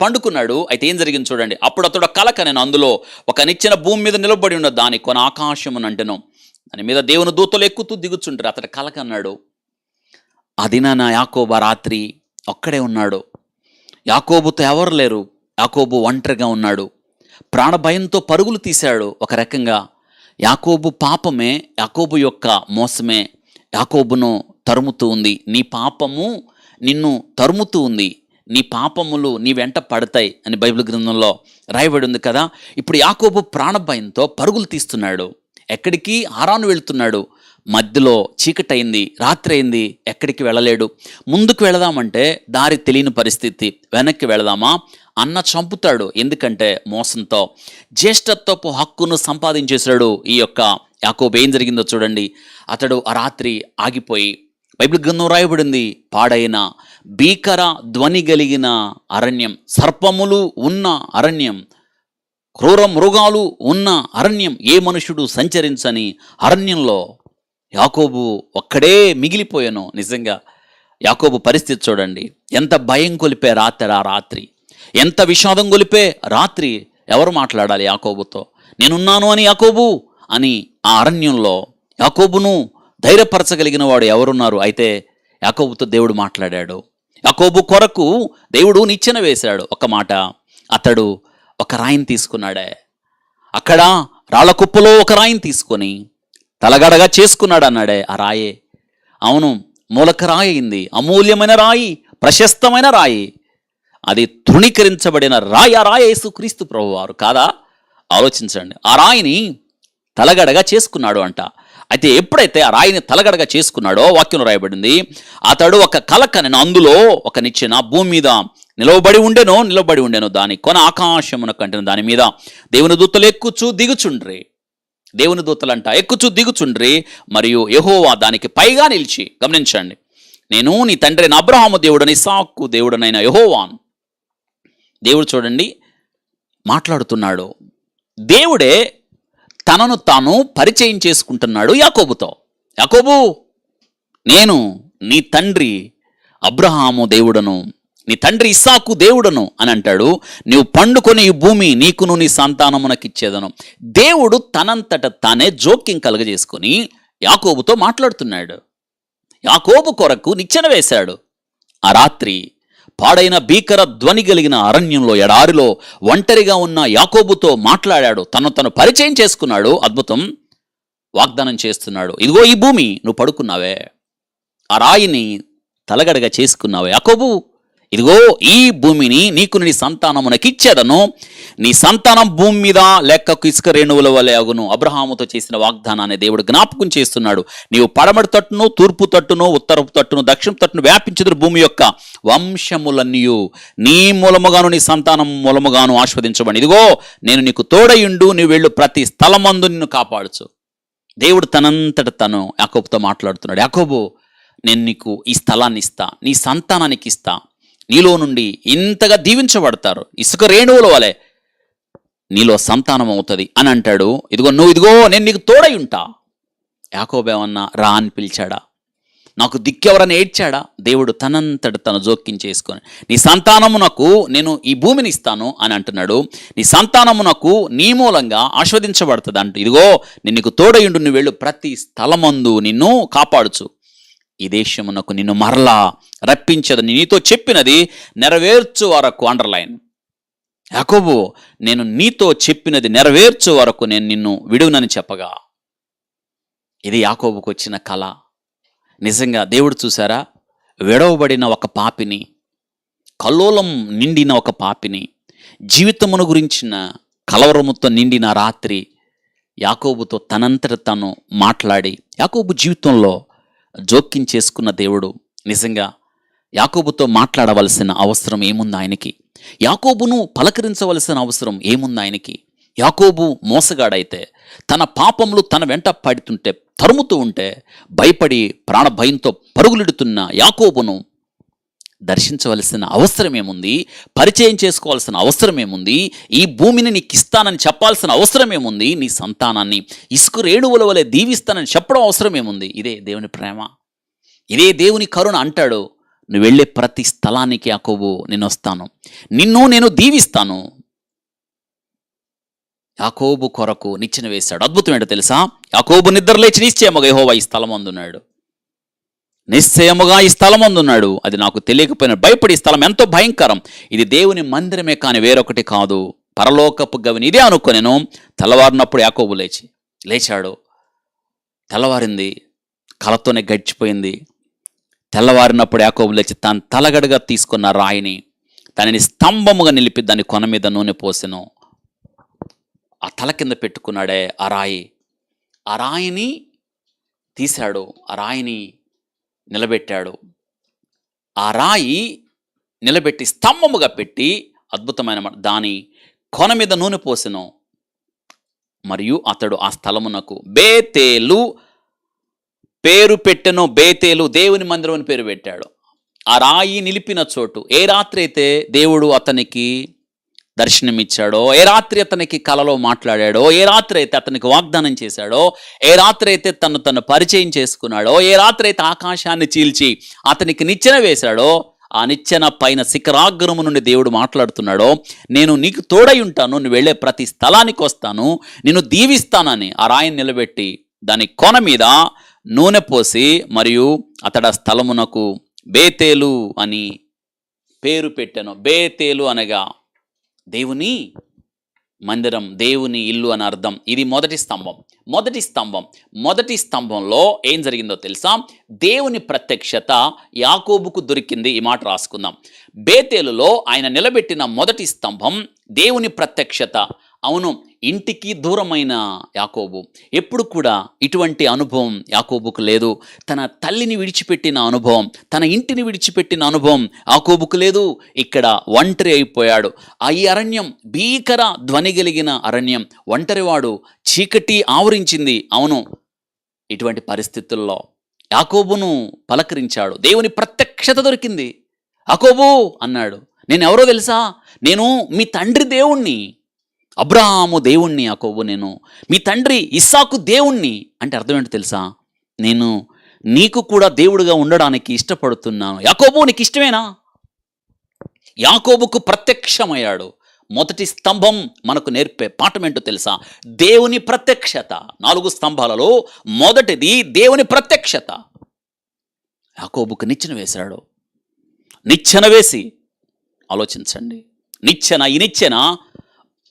పండుకున్నాడు. అయితే ఏం జరిగింది చూడండి. అప్పుడు అతడు కలక నేను అందులో ఒక నిచ్చెన భూమి మీద నిలబడి ఉన్న దాని కొన ఆకాశమును అంటెను, దాని మీద దేవుని దూతలు ఎక్కుతూ దిగుచుంటారు. అతడు కలక అన్నాడు. ఆ దినాన యాకోబు రాత్రి ఒక్కడే ఉన్నాడు. యాకోబుతో ఎవరు లేరు. యాకోబు ఒంటరిగా ఉన్నాడు. ప్రాణభయంతో పరుగులు తీశాడు. ఒక రకంగా యాకోబు పాపమే, యాకోబు యొక్క మోసమే యాకోబును తరుముతూ ఉంది. నీ పాపము నిన్ను తరుముతూ ఉంది, నీ పాపములు నీ వెంట పడతాయి అని బైబిల్ గ్రంథంలో రాయబడి ఉంది కదా. ఇప్పుడు యాకోబు ప్రాణభయంతో పరుగులు తీస్తున్నాడు. ఎక్కడికి? హారాను వెళుతున్నాడు. మధ్యలో చీకటైంది, రాత్రి అయింది, ఎక్కడికి వెళ్ళలేడు. ముందుకు వెళదామంటే దారి తెలియని పరిస్థితి. వెనక్కి వెళదామా? అన్న చంపుతాడు. ఎందుకంటే మోసంతో జ్యేష్ఠత్వపు హక్కును సంపాదించేశాడు ఈ యొక్క యాకోబు. ఏం జరిగిందో చూడండి. అతడు ఆ రాత్రి ఆగిపోయి, బైబిల్ గ్రంథం రాయబడింది, పాడైన భీకర ధ్వని కలిగిన అరణ్యం, సర్పములు ఉన్న అరణ్యం, క్రూర మృగాలు ఉన్న అరణ్యం, ఏ మనుషుడు సంచరించని అరణ్యంలో యాకోబు ఒక్కడే మిగిలిపోయాను. నిజంగా యాకోబు పరిస్థితి చూడండి. ఎంత భయం కొలిపే రాత్రి, ఎంత విషాదం కొలిపే రాత్రి. ఎవరు మాట్లాడాలి యాకోబుతో? నేనున్నాను అని యాకోబు అని ఆ అరణ్యంలో యాకోబును ధైర్యపరచగలిగిన వాడు ఎవరున్నారు? అయితే యాకోబుతో దేవుడు మాట్లాడాడు. యాకోబు కొరకు దేవుడు నిచ్చెన వేశాడు. ఒక మాట, అతడు ఒక రాయిని తీసుకున్నాడే, అక్కడ రాళ్ల కుప్పలో ఒక రాయిని తీసుకొని తలగడగా చేసుకున్నాడు అన్నాడే. ఆ రాయే, అవును, మూలక రాయి అయింది, అమూల్యమైన రాయి, ప్రశస్తమైన రాయి, అది తృణీకరించబడిన రాయి. ఆ రాయి యేసుక్రీస్తు ప్రభువారు కాదా? ఆలోచించండి. ఆ రాయిని తలగడగా చేసుకున్నాడు అంట. అయితే ఎప్పుడైతే ఆ రాయిని తలగడగా చేసుకున్నాడో వాక్యం రాయబడింది, అతడు ఒక కలకనెను, అందులో ఒక నిచ్చెన భూమి మీద నిలవబడి ఉండెను, దాని కొన ఆకాశమున కంటెను, దాని మీద దేవుని దూతలు ఎక్కుచూ దిగుచుండ్రి. దేవుని దూతలంట ఎక్కుచూ దిగుచుండ్రి, మరియు యెహోవా దానికి పైగా నిలిచి. గమనించండి, నేను నీ తండ్రి అయిన అబ్రహాము దేవుడని, ఇస్సాకు దేవుడనైన యెహోవాను. దేవుడు చూడండి మాట్లాడుతున్నాడు. దేవుడే తనను తాను పరిచయం చేసుకుంటున్నాడు యాకోబుతో. యాకోబు, నేను నీ తండ్రి అబ్రహాము దేవుడను, నీ తండ్రి ఇస్సాకు దేవుడను అని అంటాడు. నీవు పండుకొని ఈ భూమి నీకును నీ సంతానమునకిచ్చేదను. దేవుడు తనంతట తానే జోక్యం కలుగజేసుకొని యాకోబుతో మాట్లాడుతున్నాడు. యాకోబు కొరకు నిచ్చెన వేశాడు. ఆ రాత్రి పాడైన భీకర ధ్వని కలిగిన అరణ్యంలో, ఎడారిలో ఒంటరిగా ఉన్న యాకోబుతో మాట్లాడాడు. తను పరిచయం చేసుకున్నాడు. అద్భుతం. వాగ్దానం చేస్తున్నాడు. ఇదిగో ఈ భూమి నువ్వు పడుకున్నావే, ఆ రాయిని తలగడగా చేసుకున్నావే యాకోబు, ఇదిగో ఈ భూమిని నీకు నీ సంతానమునకిచ్చేదను, నీ సంతానం భూమి మీద లెక్కకు ఇసుక రేణువుల వలె అగును. అబ్రహాముతో చేసిన వాగ్దానాన్ని దేవుడు జ్ఞాపకం చేస్తున్నాడు. నీవు పడమటి తట్టును, తూర్పు తట్టును, ఉత్తరపు తట్టును, దక్షిణ తట్టును వ్యాపించుదురు భూమి యొక్క వంశములన్నీయు నీ మూలముగాను నీ సంతానం మూలముగాను ఆస్వాదించబడి. ఇదిగో నేను నీకు తోడయుండు, నీవు వెళ్ళు ప్రతి స్థలమందు నిన్ను కాపాడుచు. దేవుడు తనంతట తను యాకోబుతో మాట్లాడుతున్నాడు. యాకోబు, నేను నీకు ఈ స్థలాన్ని ఇస్తా, నీ సంతానానికి ఇస్తా, నీలో నుండి ఇంతగా దీవించబడతారు, ఇసుక రేణువుల వలె నీలో సంతానం అవుతుంది అని అంటాడు. ఇదిగో నేను నీకు తోడై ఉంటా. యాకోబు ఏమన్నా రా అని పిలిచాడా? నాకు దిక్కెవరని ఏడ్చాడా? దేవుడు తనంతట తను జోక్యం చేసుకొని నీ సంతానమునకు నేను ఈ భూమిని ఇస్తాను అని అంటున్నాడు. నీ సంతానమునకు నీ మూలంగా ఆస్వాదించబడుతుంది అంటూ. ఇదిగో నేను నీకు తోడయుండు, నువ్వు వెళ్ళు ప్రతి స్థలమందు నిన్ను కాపాడుచు, ఈ దేశమునకు నిన్ను మరలా రప్పించదు, నీతో చెప్పినది నెరవేర్చు వరకు. అండర్లైన్. యాకోబు, నేను నీతో చెప్పినది నెరవేర్చు వరకు నేను నిన్ను విడునని చెప్పగా. ఇది యాకోబుకు వచ్చిన కళ. నిజంగా దేవుడు చూసారా? విడవబడిన ఒక పాపిని, కల్లోలం నిండిన ఒక పాపిని, జీవితమును గురించిన కలవరముతో నిండిన రాత్రి యాకోబుతో తనంతట తను మాట్లాడి, యాకోబు జీవితంలో జోక్యం చేసుకున్న దేవుడు నిజంగా యాకోబుతో మాట్లాడవలసిన అవసరం ఏముంది ఆయనకి? యాకోబును పలకరించవలసిన అవసరం ఏముంది ఆయనకి? యాకోబు మోసగాడైతే తన పాపములు తన వెంట పడుతుంటే, తరుముతూ ఉంటే భయపడి ప్రాణభయంతో పరుగులెడుతున్న యాకోబును దర్శించవలసిన అవసరం ఏముంది? పరిచయం చేసుకోవాల్సిన అవసరం ఏముంది? ఈ భూమిని నీకు ఇస్తానని చెప్పాల్సిన అవసరం ఏముంది? నీ సంతానాన్ని ఇసుక రేణువుల వలె దీవిస్తానని చెప్పడం అవసరం ఏముంది? ఇదే దేవుని ప్రేమ, ఇదే దేవుని కరుణ. అంటాడు, నువ్వు వెళ్ళే ప్రతి స్థలానికి యాకోబు నేను వస్తాను, నిన్ను నేను దీవిస్తాను. యాకోబు కొరకు నిచ్చెన వేశాడు. అద్భుతం ఏంటో తెలుసా? యాకోబు నిద్రలేచి నిశ్చయముగా యెహోవా ఈ స్థలం అందున్నాడు, నిశ్చయముగా ఈ స్థలం అందున్నాడు. అది నాకు తెలియకపోయినా భయపడి, ఈ స్థలం ఎంతో భయంకరం, ఇది దేవుని మందిరమే కానీ వేరొకటి కాదు, పరలోకపు గవిని ఇదే అనుకోనేను. తెల్లవారినప్పుడు యాకోబు లేచాడు. తెల్లవారింది, కలతోనే గడిచిపోయింది. తెల్లవారినప్పుడు యాకోబు లేచి తాను తలగడగా తీసుకున్న రాయిని దానిని స్తంభముగా నిలిపి దాని కొన మీద నూనె పోసెను. ఆ తల కింద పెట్టుకున్నాడే ఆ రాయిని తీశాడు, ఆ రాయిని నిలబెట్టాడు. ఆ రాయి నిలబెట్టి స్తంభముగా పెట్టి అద్భుతమైన దాని కొన మీద నూనె పోసెను. మరియు అతడు ఆ స్థలమునకు బేతేలు పేరు పెట్టెను. బేతేలు దేవుని మందిరం అని పేరు పెట్టాడు. ఆ రాయి నిలిపిన చోటు. ఏ రాత్రి అయితే దేవుడు అతనికి దర్శనమిచ్చాడో, ఏ రాత్రి అతనికి కలలో మాట్లాడాడో, ఏ రాత్రి అయితే అతనికి వాగ్దానం చేశాడో, ఏ రాత్రి అయితే తను పరిచయం చేసుకున్నాడో, ఏ రాత్రి అయితే ఆకాశాన్ని చీల్చి అతనికి నిచ్చెన వేశాడో, ఆ నిచ్చెన పైన శిఖరాగ్రము నుండి దేవుడు మాట్లాడుతున్నాడో, నేను నీకు తోడై ఉంటాను, నువ్వు వెళ్ళే ప్రతి స్థలానికి వస్తాను, నిన్ను దీవిస్తానని ఆ రాయిని నిలబెట్టి దాని కొన మీద నూనె పోసి, మరియు అతడ స్థలమునకు బేతేలు అని పేరు పెట్టెను. బేతేలు అనగా దేవుని మందిరం, దేవుని ఇల్లు అని అర్థం. ఇది మొదటి స్తంభంలో ఏం జరిగిందో తెలుసా? దేవుని ప్రత్యక్షత యాకోబుకు దొరికింది. ఈ మాట రాసుకుందాం. బేతేలులో ఆయన నిలబెట్టిన మొదటి స్తంభం దేవుని ప్రత్యక్షత. అవును, ఇంటికి దూరమైన యాకోబు, ఎప్పుడు కూడా ఇటువంటి అనుభవం యాకోబుకు లేదు. తన తల్లిని విడిచిపెట్టిన అనుభవం, తన ఇంటిని విడిచిపెట్టిన అనుభవం యాకోబుకు లేదు. ఇక్కడ ఒంటరి అయిపోయాడు. ఈ అరణ్యం భీకర ధ్వని కలిగిన అరణ్యం, ఒంటరివాడు, చీకటి ఆవరించింది. అవును, ఇటువంటి పరిస్థితుల్లో యాకోబును పలకరించాడు. దేవుని ప్రత్యక్షత దొరికింది. యాకోబు అన్నాడు, నేను ఎవరో తెలుసా? నేను మీ తండ్రి దేవుణ్ణి, అబ్రాహాము దేవుణ్ణి. యాకోబు, నేను మీ తండ్రి ఇస్సాకు దేవుణ్ణి. అంటే అర్థం ఏంటో తెలుసా? నేను నీకు కూడా దేవుడిగా ఉండడానికి ఇష్టపడుతున్నాను. యాకోబు, నీకు ఇష్టమేనా? యాకోబుకు ప్రత్యక్షమయ్యాడు. మొదటి స్తంభం మనకు నేర్పే పాఠం ఏంటో తెలుసా? దేవుని ప్రత్యక్షత. 4 స్తంభాలలో మొదటిది దేవుని ప్రత్యక్షత. యాకోబుకు నిచ్చెన వేశాడు. నిచ్చెన వేసి ఆలోచించండి, ఈ నిచ్చెన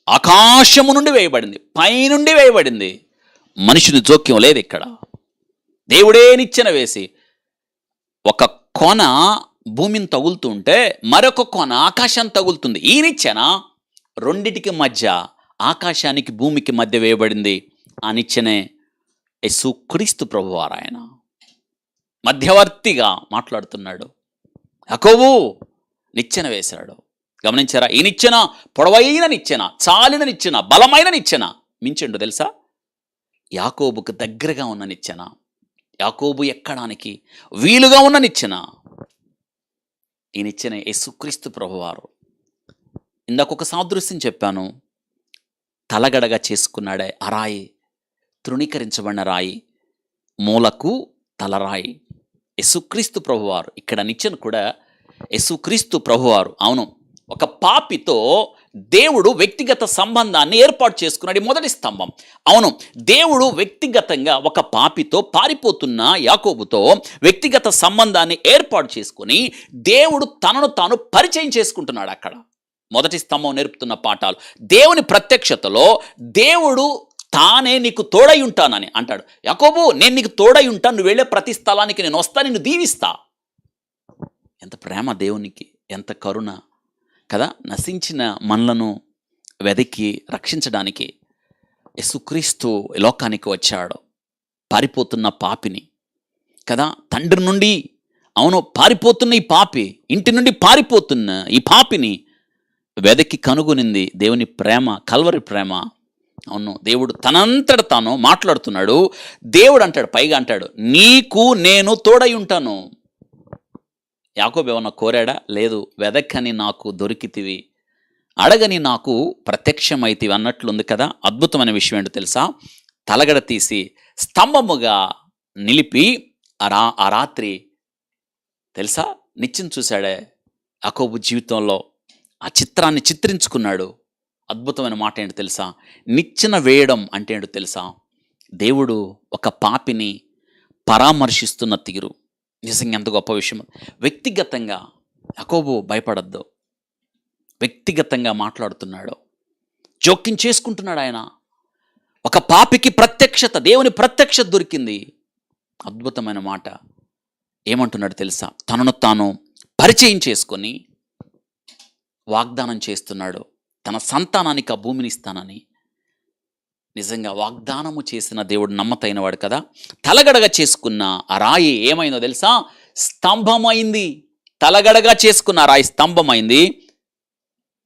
ఆకాశము నుండి వేయబడింది, పైనుండి వేయబడింది. మనుషుని జోక్యం లేదు ఇక్కడ. దేవుడే నిచ్చెన వేసి, ఒక కొన భూమిని తగులుతుంటే మరొక కొన ఆకాశాన్ని తగులుతుంది. ఈ నిచ్చెన రెండిటికి మధ్య, ఆకాశానికి భూమికి మధ్య వేయబడింది. ఆ నిచ్చెనే యేసుక్రీస్తు ప్రభువారు. ఆయన మధ్యవర్తిగా మాట్లాడుతున్నాడు. యాకోబు నిచ్చెన వేశాడు. గమనించారా? ఈ నిచ్చెన పొడవైన నిచ్చెన, చాలిన నిచ్చెన, బలమైన నిచ్చెన. మించిండు తెలుసా? యాకోబుకు దగ్గరగా ఉన్న నిచ్చెన, యాకోబు ఎక్కడానికి వీలుగా ఉన్న నిచ్చెన. ఈ నిచ్చెన యేసుక్రీస్తు ప్రభువారు. ఇందాక ఒక సాదృశ్యం చెప్పాను. తలగడగా చేసుకున్నాడే ఆ రాయి, తృణీకరించబడిన రాయి, మూలకు తలరాయి యేసుక్రీస్తు ప్రభువారు. ఇక్కడ నిచ్చెన కూడా యేసుక్రీస్తు ప్రభువారు. అవును, ఒక పాపితో దేవుడు వ్యక్తిగత సంబంధాన్ని ఏర్పాటు చేసుకున్నాడు. మొదటి స్తంభం. అవును, దేవుడు వ్యక్తిగతంగా ఒక పాపితో, పారిపోతున్న యాకోబుతో వ్యక్తిగత సంబంధాన్ని ఏర్పాటు చేసుకుని దేవుడు తనను తాను పరిచయం చేసుకుంటున్నాడు. అక్కడ మొదటి స్తంభం నేర్పుతున్న పాఠాలు. దేవుని ప్రత్యక్షతలో దేవుడు తానే నీకు తోడై ఉంటానని అంటాడు. యాకోబు, నేను నీకు తోడై ఉంటాను, నువ్వు వెళ్ళే ప్రతి స్థలానికి నేను వస్తా, నిన్ను దీవిస్తా. ఎంత ప్రేమ దేవునికి, ఎంత కరుణ కదా! నశించిన మనలను వెదకి రక్షించడానికి యేసుక్రీస్తు లోకానికి వచ్చాడు. పారిపోతున్న పాపిని కదా, తండ్రి నుండి అవును పారిపోతున్న ఈ పాపి, ఇంటి నుండి పారిపోతున్న ఈ పాపిని వెదకి కనుగొనింది దేవుని ప్రేమ, కల్వరి ప్రేమ. అవును, దేవుడు తనంతట తాను మాట్లాడుతున్నాడు. దేవుడు అంటాడు, పైగా అంటాడు, నీకు నేను తోడై ఉంటాను. యాకోబు ఏమన్నా కోరాడా? లేదు. వెదకని నాకు దొరికితివి, అడగని నాకు ప్రత్యక్షమైతివి అన్నట్లుంది కదా. అద్భుతమైన విషయం ఏంటో తెలుసా? తలగడ తీసి స్తంభముగా నిలిపి ఆ రాత్రి తెలుసా నిత్యం చూశాడే యాకోబు జీవితంలో. ఆ చిత్రాన్ని చిత్రించుకున్నాడు. అద్భుతమైన మాట ఏంటో తెలుసా? నిచ్చెన వేయడం అంటే ఏంటో తెలుసా? దేవుడు ఒక పాపిని పరామర్శిస్తున్న తీరు నిజంగా ఎంత గొప్ప విషయం. వ్యక్తిగతంగా యాకోబు భయపడద్దు, వ్యక్తిగతంగా మాట్లాడుతున్నాడు, జోక్యం చేసుకుంటున్నాడు ఆయన. ఒక పాపికి ప్రత్యక్షత, దేవుని ప్రత్యక్షత దొరికింది. అద్భుతమైన మాట. ఏమంటున్నాడు తెలుసా? తనను తాను పరిచయం చేసుకొని వాగ్దానం చేస్తున్నాడు, తన సంతానానికి ఆ భూమిని ఇస్తానని. నిజంగా వాగ్దానము చేసిన దేవుడు నమ్మతైన వాడు కదా. తలగడగా చేసుకున్న ఆ రాయి ఏమైందో తెలుసా? స్తంభమైంది. తలగడగా చేసుకున్న ఆ రాయి స్తంభమైంది.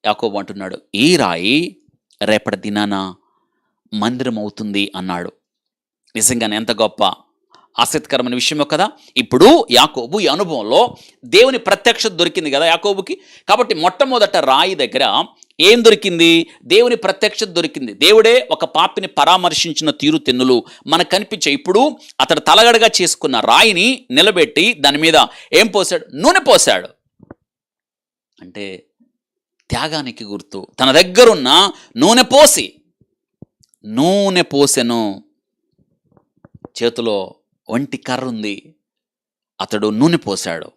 యాకోబు అంటున్నాడు, ఈ రాయి రేపటి దినాన మందిరం అవుతుంది అన్నాడు. నిజంగానే ఎంత గొప్ప ఆసక్తికరమైన విషయమో కదా. ఇప్పుడు యాకోబు ఈ అనుభవంలో దేవుని ప్రత్యక్షత దొరికింది కదా యాకోబుకి. కాబట్టి మొట్టమొదట రాయి దగ్గర ఏం దొరికింది? దేవుని ప్రత్యక్షత దొరికింది. దేవుడే ఒక పాపిని పరామర్శించిన తీరు తెన్నులు మనకు కనిపించాయి. ఇప్పుడు అతడు తలగడగా చేసుకున్న రాయిని నిలబెట్టి దాని మీద ఏం పోసాడు? నూనె పోసాడు. అంటే త్యాగానికి గుర్తు. తన దగ్గరున్న నూనె పోసెను. చేతిలో ఒంటి కర్ర ఉంది, అతడు నూనె పోశాడు.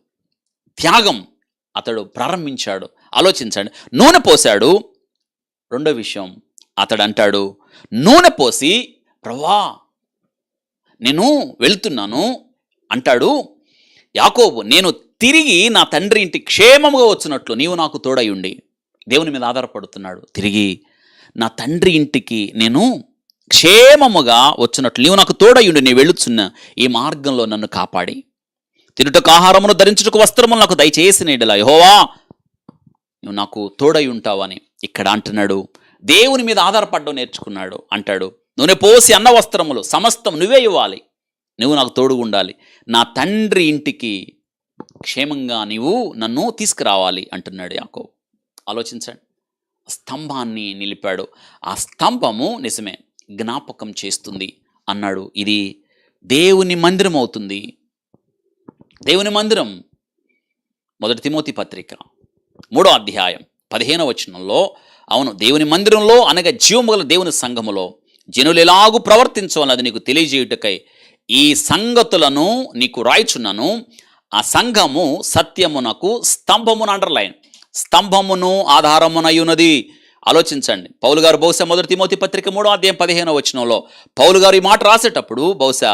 త్యాగం అతడు ప్రారంభించాడు. ఆలోచించండి, నూనె పోశాడు. రెండో విషయం, అతడు అంటాడు, నూనె పోసి ప్రభువా నేను వెళ్తున్నాను అంటాడు యాకోబు. నేను తిరిగి నా తండ్రి ఇంటి క్షేమముగా వచ్చినట్లు నీవు నాకు తోడై ఉండి. దేవుని మీద ఆధారపడుతున్నాడు. తిరిగి నా తండ్రి ఇంటికి నేను క్షేమముగా వచ్చినట్లు నీవు నాకు తోడయుండి, నీ వెళ్ళుచున్న ఈ మార్గంలో నన్ను కాపాడి, తినుటకు ఆహారమును, ధరించుటకు వస్త్రములు నాకు దయచేసిన యెడల యెహోవా నువ్వు నాకు తోడై ఉంటావని ఇక్కడ అంటున్నాడు. దేవుని మీద ఆధారపడడం నేర్చుకున్నాడు. అంటాడు, నూనె పోసి అన్న వస్త్రములు సమస్తం నువ్వే ఇవ్వాలి, నువ్వు నాకు తోడుగా ఉండాలి, నా తండ్రి ఇంటికి క్షేమంగా నీవు నన్ను తీసుకురావాలి అంటున్నాడు యాకోబు. ఆలోచించండి, స్తంభాన్ని నిలిపాడు. ఆ స్తంభము నిజమే జ్ఞాపకం చేస్తుంది అన్నాడు. ఇది దేవుని మందిరం అవుతుంది. దేవుని మందిరం. 1 తిమోతి పత్రిక 3వ అధ్యాయం 15వ వచనంలో, అవును దేవుని మందిరంలో అనగా జీవము గల దేవుని సంఘములో జనులు ఎలాగూ ప్రవర్తించవాలని నీకు తెలియజేయుటకై ఈ సంగతులను నీకు రాయిచున్నాను. ఆ సంఘము సత్యమునకు స్తంభమును, అండర్లైన్, స్తంభమును ఆధారమునయున్నది. ఆలోచించండి, పౌలు గారు బహుశా 1 తిమోతి పత్రిక 3వ అధ్యాయం 15వ వచనంలో పౌలు గారు ఈ మాట రాసేటప్పుడు బహుశా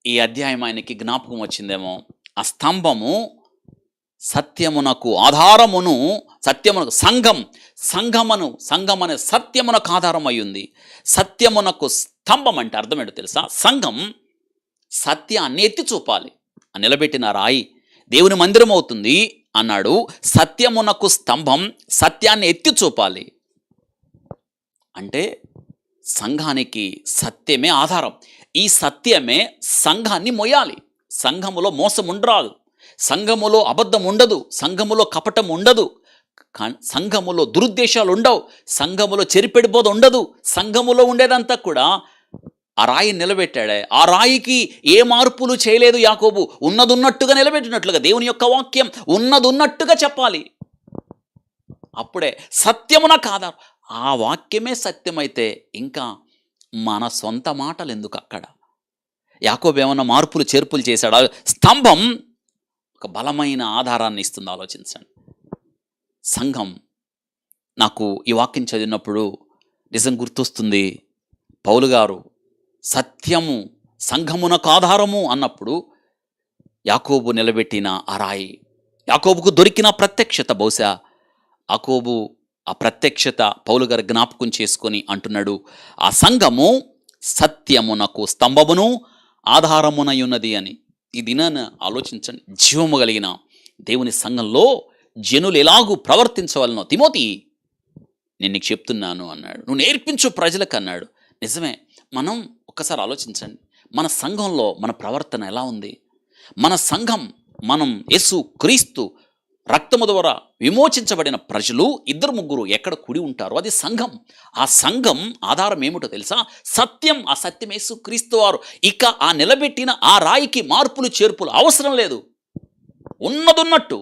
ఈ అధ్యాయం ఆయనకి జ్ఞాపకం వచ్చిందేమో. ఆ స్తంభము సత్యమునకు ఆధారమును, సత్యమునకు సంఘం అనే సత్యమునకు ఆధారం అయ్యింది. సత్యమునకు స్తంభం అంటే అర్థం ఏంటో తెలుసా? సంఘం సత్యాన్ని ఎత్తి చూపాలి. నిలబెట్టిన రాయి దేవుని మందిరం అవుతుంది అన్నాడు. సత్యమునకు స్తంభం సత్యాన్ని ఎత్తి చూపాలి. అంటే సంఘానికి సత్యమే ఆధారం. ఈ సత్యమే సంఘాన్ని మొయ్యాలి. సంఘములో మోసం ఉండరాదు, సంఘములో అబద్ధం ఉండదు, సంఘములో కపటం ఉండదు, సంఘములో దురుద్దేశాలు ఉండవు, సంఘములో చెరిపెడిపోద ఉండదు. సంఘములో ఉండేదంతా కూడా ఆ రాయి నిలబెట్టాడే. ఆ రాయికి ఏ మార్పులు చేయలేదు యాకోబు. ఉన్నదున్నట్టుగా నిలబెట్టినట్లుగా దేవుని యొక్క వాక్యం ఉన్నదున్నట్టుగా చెప్పాలి. అప్పుడే సత్యమునకు ఆధారం. ఆ వాక్యమే సత్యమైతే ఇంకా మన సొంత మాటలు ఎందుకు అక్కడ? యాకోబు ఏమన్నా మార్పులు చేర్పులు చేశాడు? స్తంభం ఒక బలమైన ఆధారాన్ని ఇస్తుంది. ఆలోచించండి. సంఘం, నాకు ఈ వాక్యం చదివినప్పుడు నిజం గుర్తొస్తుంది. పౌలు గారు సత్యము సంఘమునకు ఆధారము అన్నప్పుడు యాకోబు నిలబెట్టిన ఆ రాయి, యాకోబుకు దొరికిన ప్రత్యక్షత, బహుశా యాకోబు ఆ ప్రత్యక్షత పౌలు గారు జ్ఞాపకం చేసుకొని అంటున్నాడు, ఆ సంఘము సత్యమునకు స్తంభమును ఆధారమునయున్నది అని. ఈ దినాన ఆలోచించండి. జీవము కలిగిన దేవుని సంఘంలో జనులు ఎలాగూ ప్రవర్తించవలనో తిమోతి నేను నీకు చెప్తున్నాను అన్నాడు. నువ్వు నేర్పించు ప్రజలకు అన్నాడు. నిజమే. మనం ఒక్కసారి ఆలోచించండి. మన సంఘంలో మన ప్రవర్తన ఎలా ఉంది? మన సంఘం, మనం యేసు క్రీస్తు రక్తము ద్వారా విమోచించబడిన ప్రజలు ఇద్దరు ముగ్గురు ఎక్కడ కూడి ఉంటారో అది సంఘం. ఆ సంఘం ఆధారం ఏమిటో తెలుసా? సత్యం. ఆ సత్యం యేసు క్రీస్తు వారు. ఇక ఆ నిలబెట్టిన ఆ రాయికి మార్పులు చేర్పులు అవసరం లేదు. ఉన్నదున్నట్టు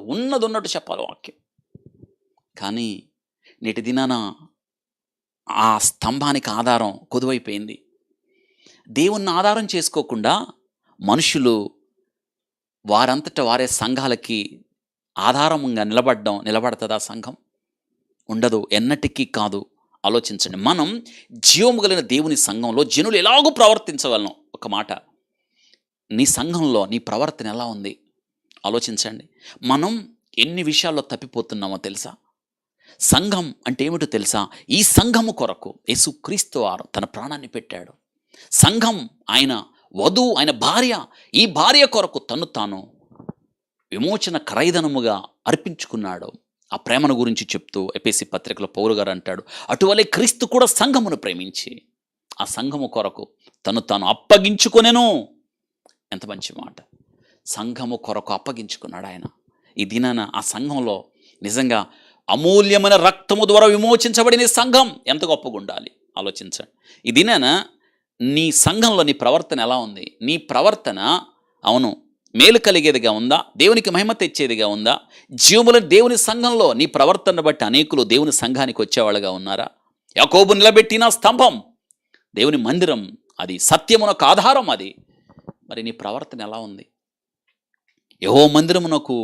చెప్పాలి వాక్యం. కానీ నేటి దినాన ఆ స్తంభానికి ఆధారం కొదువైపోయింది. దేవుణ్ణి ఆధారం చేసుకోకుండా మనుషులు వారంతట వారే సంఘాలకి ఆధారంగా నిలబడుతుందా సంఘం? ఉండదు, ఎన్నటికీ కాదు. ఆలోచించండి. మనం జీవము కలిగిన దేవుని సంఘంలో జనులు ఎలాగూ ప్రవర్తించగలను. ఒక మాట, నీ సంఘంలో నీ ప్రవర్తన ఎలా ఉంది ఆలోచించండి. మనం ఎన్ని విషయాల్లో తప్పిపోతున్నామో తెలుసా? సంఘం అంటే ఏమిటో తెలుసా? ఈ సంఘము కొరకు యేసుక్రీస్తు వారు తన ప్రాణాన్ని పెట్టాడు. సంఘం ఆయన వధువు, ఆయన భార్య. ఈ భార్య కొరకు తను తాను విమోచన క్రయధనముగా అర్పించుకున్నాడు. ఆ ప్రేమను గురించి చెప్తూ ఎఫెసీ పత్రికలో పౌలు గారు అంటాడు, అటువలే క్రీస్తు కూడా సంఘమును ప్రేమించి ఆ సంఘము కొరకు తను తాను అప్పగించుకొనెను. ఎంత మంచి మాట! సంఘము కొరకు అప్పగించుకున్నాడు ఆయన. ఈ దినాన ఆ సంఘంలో నిజంగా అమూల్యమైన రక్తము ద్వారా విమోచించబడిన సంఘం ఎంత గొప్పగా ఉండాలి ఆలోచించండి. ఈ దినాన నీ సంఘంలో నీ ప్రవర్తన ఎలా ఉంది? నీ ప్రవర్తన అవును మేలు కలిగేదిగా ఉందా? దేవునికి మహిమ తెచ్చేదిగా ఉందా? జీవముల దేవుని సంఘంలో నీ ప్రవర్తన బట్టి అనేకులు దేవుని సంఘానికి వచ్చేవాళ్ళుగా ఉన్నారా? యాకోబు నిలబెట్టిన స్తంభం దేవుని మందిరం, అది సత్యమునకు ఆధారం. అది మరి నీ ప్రవర్తన ఎలా ఉంది? యెహోవా మందిరమునకు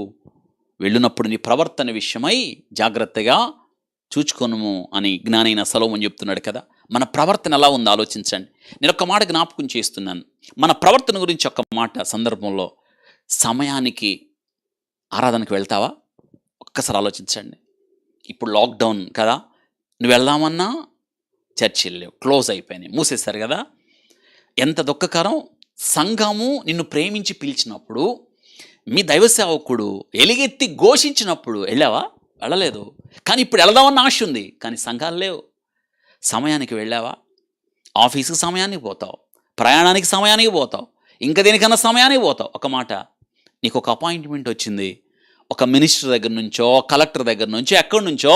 వెళ్ళినప్పుడు నీ ప్రవర్తన విషయమై జాగ్రత్తగా చూచుకొనుము అని జ్ఞానైన సొలొమోను చెప్తున్నాడు కదా. మన ప్రవర్తన ఎలా ఉంది ఆలోచించండి. నేను ఒక మాట జ్ఞాపకం చేస్తున్నాను. మన ప్రవర్తన గురించి ఒక మాట సందర్భంలో, సమయానికి ఆరాధనకు వెళ్తావా? ఒక్కసారి ఆలోచించండి. ఇప్పుడు లాక్డౌన్ కదా, నువ్వు వెళ్దామన్నా చర్చిలు లేవు, క్లోజ్ అయిపోయినాయి, మూసేశారు కదా. ఎంత దుఃఖకరం! సంఘము నిన్ను ప్రేమించి పిలిచినప్పుడు, మీ దైవ సేవకుడు ఎలుగెత్తి ఘోషించినప్పుడు వెళ్ళావా? వెళ్ళలేదు. కానీ ఇప్పుడు వెళదామన్న ఆశ ఉంది, కానీ సంఘాలు లేవు. సమయానికి వెళ్ళావా? ఆఫీసుకి సమయానికి పోతావు, ప్రయాణానికి సమయానికి పోతావు, ఇంకా దేనికన్నా సమయానికి పోతావు. ఒక మాట, నీకు ఒక అపాయింట్మెంట్ వచ్చింది, ఒక మినిస్టర్ దగ్గర నుంచో, కలెక్టర్ దగ్గర నుంచో, ఎక్కడి నుంచో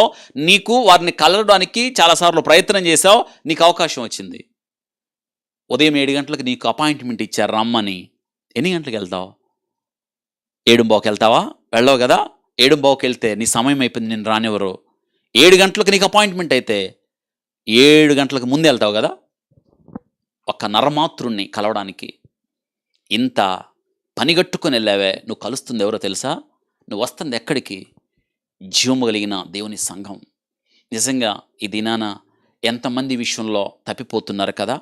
నీకు వారిని కలవడానికి చాలాసార్లు ప్రయత్నం చేసావు, నీకు అవకాశం వచ్చింది. ఉదయం 7 గంటలకు నీకు అపాయింట్మెంట్ ఇచ్చారు రమ్మని. ఎన్ని గంటలకు వెళ్తావు? 7:15కి వెళ్తావా? వెళ్ళవు కదా. 7:15కి వెళ్తే నీ సమయం అయిపోయింది, నేను రానివ్వరు. 7 గంటలకు నీకు అపాయింట్మెంట్ అయితే 7 గంటలకు ముందు వెళ్తావు కదా. ఒక నరమాతృణ్ణి కలవడానికి ఇంత పనిగట్టుకొని వెళ్ళావే, నువ్వు కలుస్తుంది ఎవరో తెలుసా? నువ్వు వస్తుంది ఎక్కడికి? జీవము కలిగిన దేవుని సంఘం. నిజంగా ఈ దినాన ఎంతమంది విషయంలో తప్పిపోతున్నారు కదా.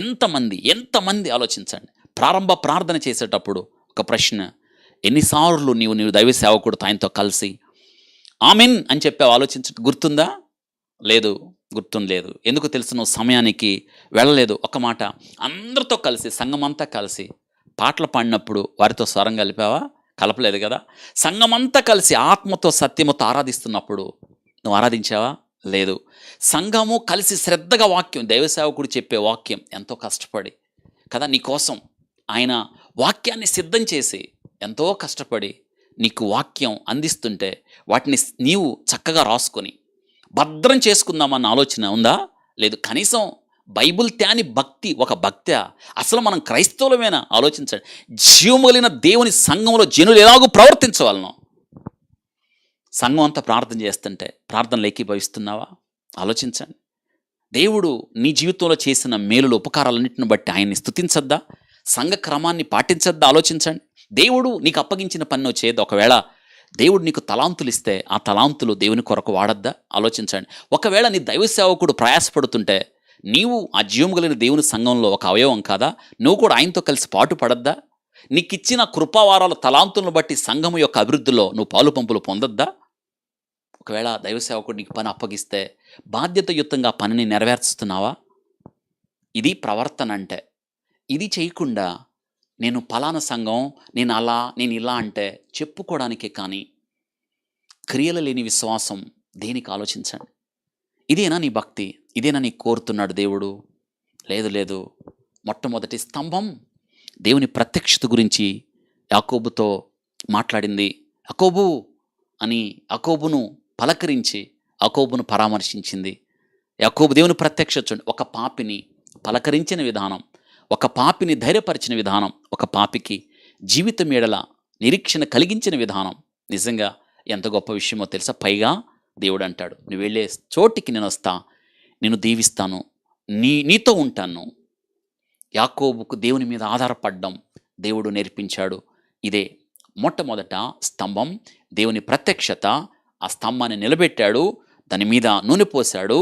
ఎంతమంది ఆలోచించండి. ప్రారంభ ప్రార్థన చేసేటప్పుడు ఒక ప్రశ్న, ఎన్నిసార్లు నీవు దైవ సేవకుడు ఆయనతో కలిసి ఆమెన్ అని చెప్పావు ఆలోచించండి. గుర్తుందా? లేదు, గుర్తుండలేదు. ఎందుకు తెలుసు? నువ్వు సమయానికి వెళ్ళలేదు. ఒక మాట, అందరితో కలిసి సంఘమంతా కలిసి పాటలు పాడినప్పుడు వారితో స్వరం కలిపావా? కలపలేదు కదా. సంఘమంతా కలిసి ఆత్మతో సత్యముతో ఆరాధిస్తున్నప్పుడు నువ్వు ఆరాధించావా? లేదు. సంఘము కలిసి శ్రద్ధగా వాక్యం, దైవ సేవకుడు చెప్పే వాక్యం ఎంతో కష్టపడి కదా నీకోసం ఆయన వాక్యాన్ని సిద్ధం చేసి ఎంతో కష్టపడి నీకు వాక్యం అందిస్తుంటే వాటిని నీవు చక్కగా రాసుకొని భద్రం చేసుకుందామన్న ఆలోచన ఉందా? లేదు. కనీసం బైబిల్ త్యాని భక్తి, ఒక భక్తి. అసలు మనం క్రైస్తవులమేనా ఆలోచించండి. జీవములిన దేవుని సంఘంలో జనులు ఎలాగూ ప్రవర్తించవలనో. సంఘం అంతా ప్రార్థన చేస్తుంటే ప్రార్థనలు ఏకీభవిస్తున్నావా? ఆలోచించండి. దేవుడు నీ జీవితంలో చేసిన మేలులు ఉపకారాలన్నింటిని బట్టి ఆయన్ని స్తుతించద్దా? సంఘ క్రమాన్ని పాటించద్దా? ఆలోచించండి. దేవుడు నీకు అప్పగించిన పని నువ్వు చేయద్దు. ఒకవేళ దేవుడు నీకు తలాంతులు ఇస్తే ఆ తలాంతులు దేవుని కొరకు వాడద్దా? ఆలోచించండి. ఒకవేళ నీ దైవ సేవకుడు ప్రయాసపడుతుంటే నీవు ఆ జీవము కలిగిన దేవుని సంఘంలో ఒక అవయవం కాదా? నువ్వు కూడా ఆయనతో కలిసి పాటు పడద్దా? నీకిచ్చిన కృపావారాల తలాంతులను బట్టి సంఘము యొక్క అభివృద్ధిలో నువ్వు పాలు పంపులు పొందొద్దా? ఒకవేళ దైవ సేవకుడు నీకు పని అప్పగిస్తే బాధ్యతయుతంగా పనిని నెరవేర్చుతున్నావా? ఇది ప్రవర్తన అంటే. ఇది చేయకుండా నేను పలానా సంఘం, నేను అలా, నేను ఇలా అంటే చెప్పుకోవడానికే కానీ, క్రియలు లేని విశ్వాసం దేనికి ఆలోచించండి. ఇదేనా నీ భక్తి? ఇదేనా నీ కోరుతున్నాడు దేవుడు? లేదు లేదు. మొట్టమొదటి స్తంభం దేవుని ప్రత్యక్షత గురించి యాకోబుతో మాట్లాడింది. యాకోబు అని యాకోబును పలకరించి యాకోబును పరామర్శించింది. యాకోబు దేవుని ప్రత్యక్షత చూడండి. ఒక పాపిని పలకరించిన విధానం, ఒక పాపిని ధైర్యపరిచిన విధానం, ఒక పాపికి జీవితం ఎడల నిరీక్షణ కలిగించిన విధానం నిజంగా ఎంత గొప్ప విషయమో తెలుసా? పైగా దేవుడు అంటాడు, నువ్వు వెళ్ళే చోటికి నేను వస్తా, నేను దీవిస్తాను, నీతో ఉంటాను. యాకోబుకు దేవుని మీద ఆధారపడడం దేవుడు నేర్పించాడు. ఇదే మొట్టమొదట స్తంభం, దేవుని ప్రత్యక్షత. ఆ స్తంభాన్ని నిలబెట్టాడు, దాని మీద నూనె పోశాడు.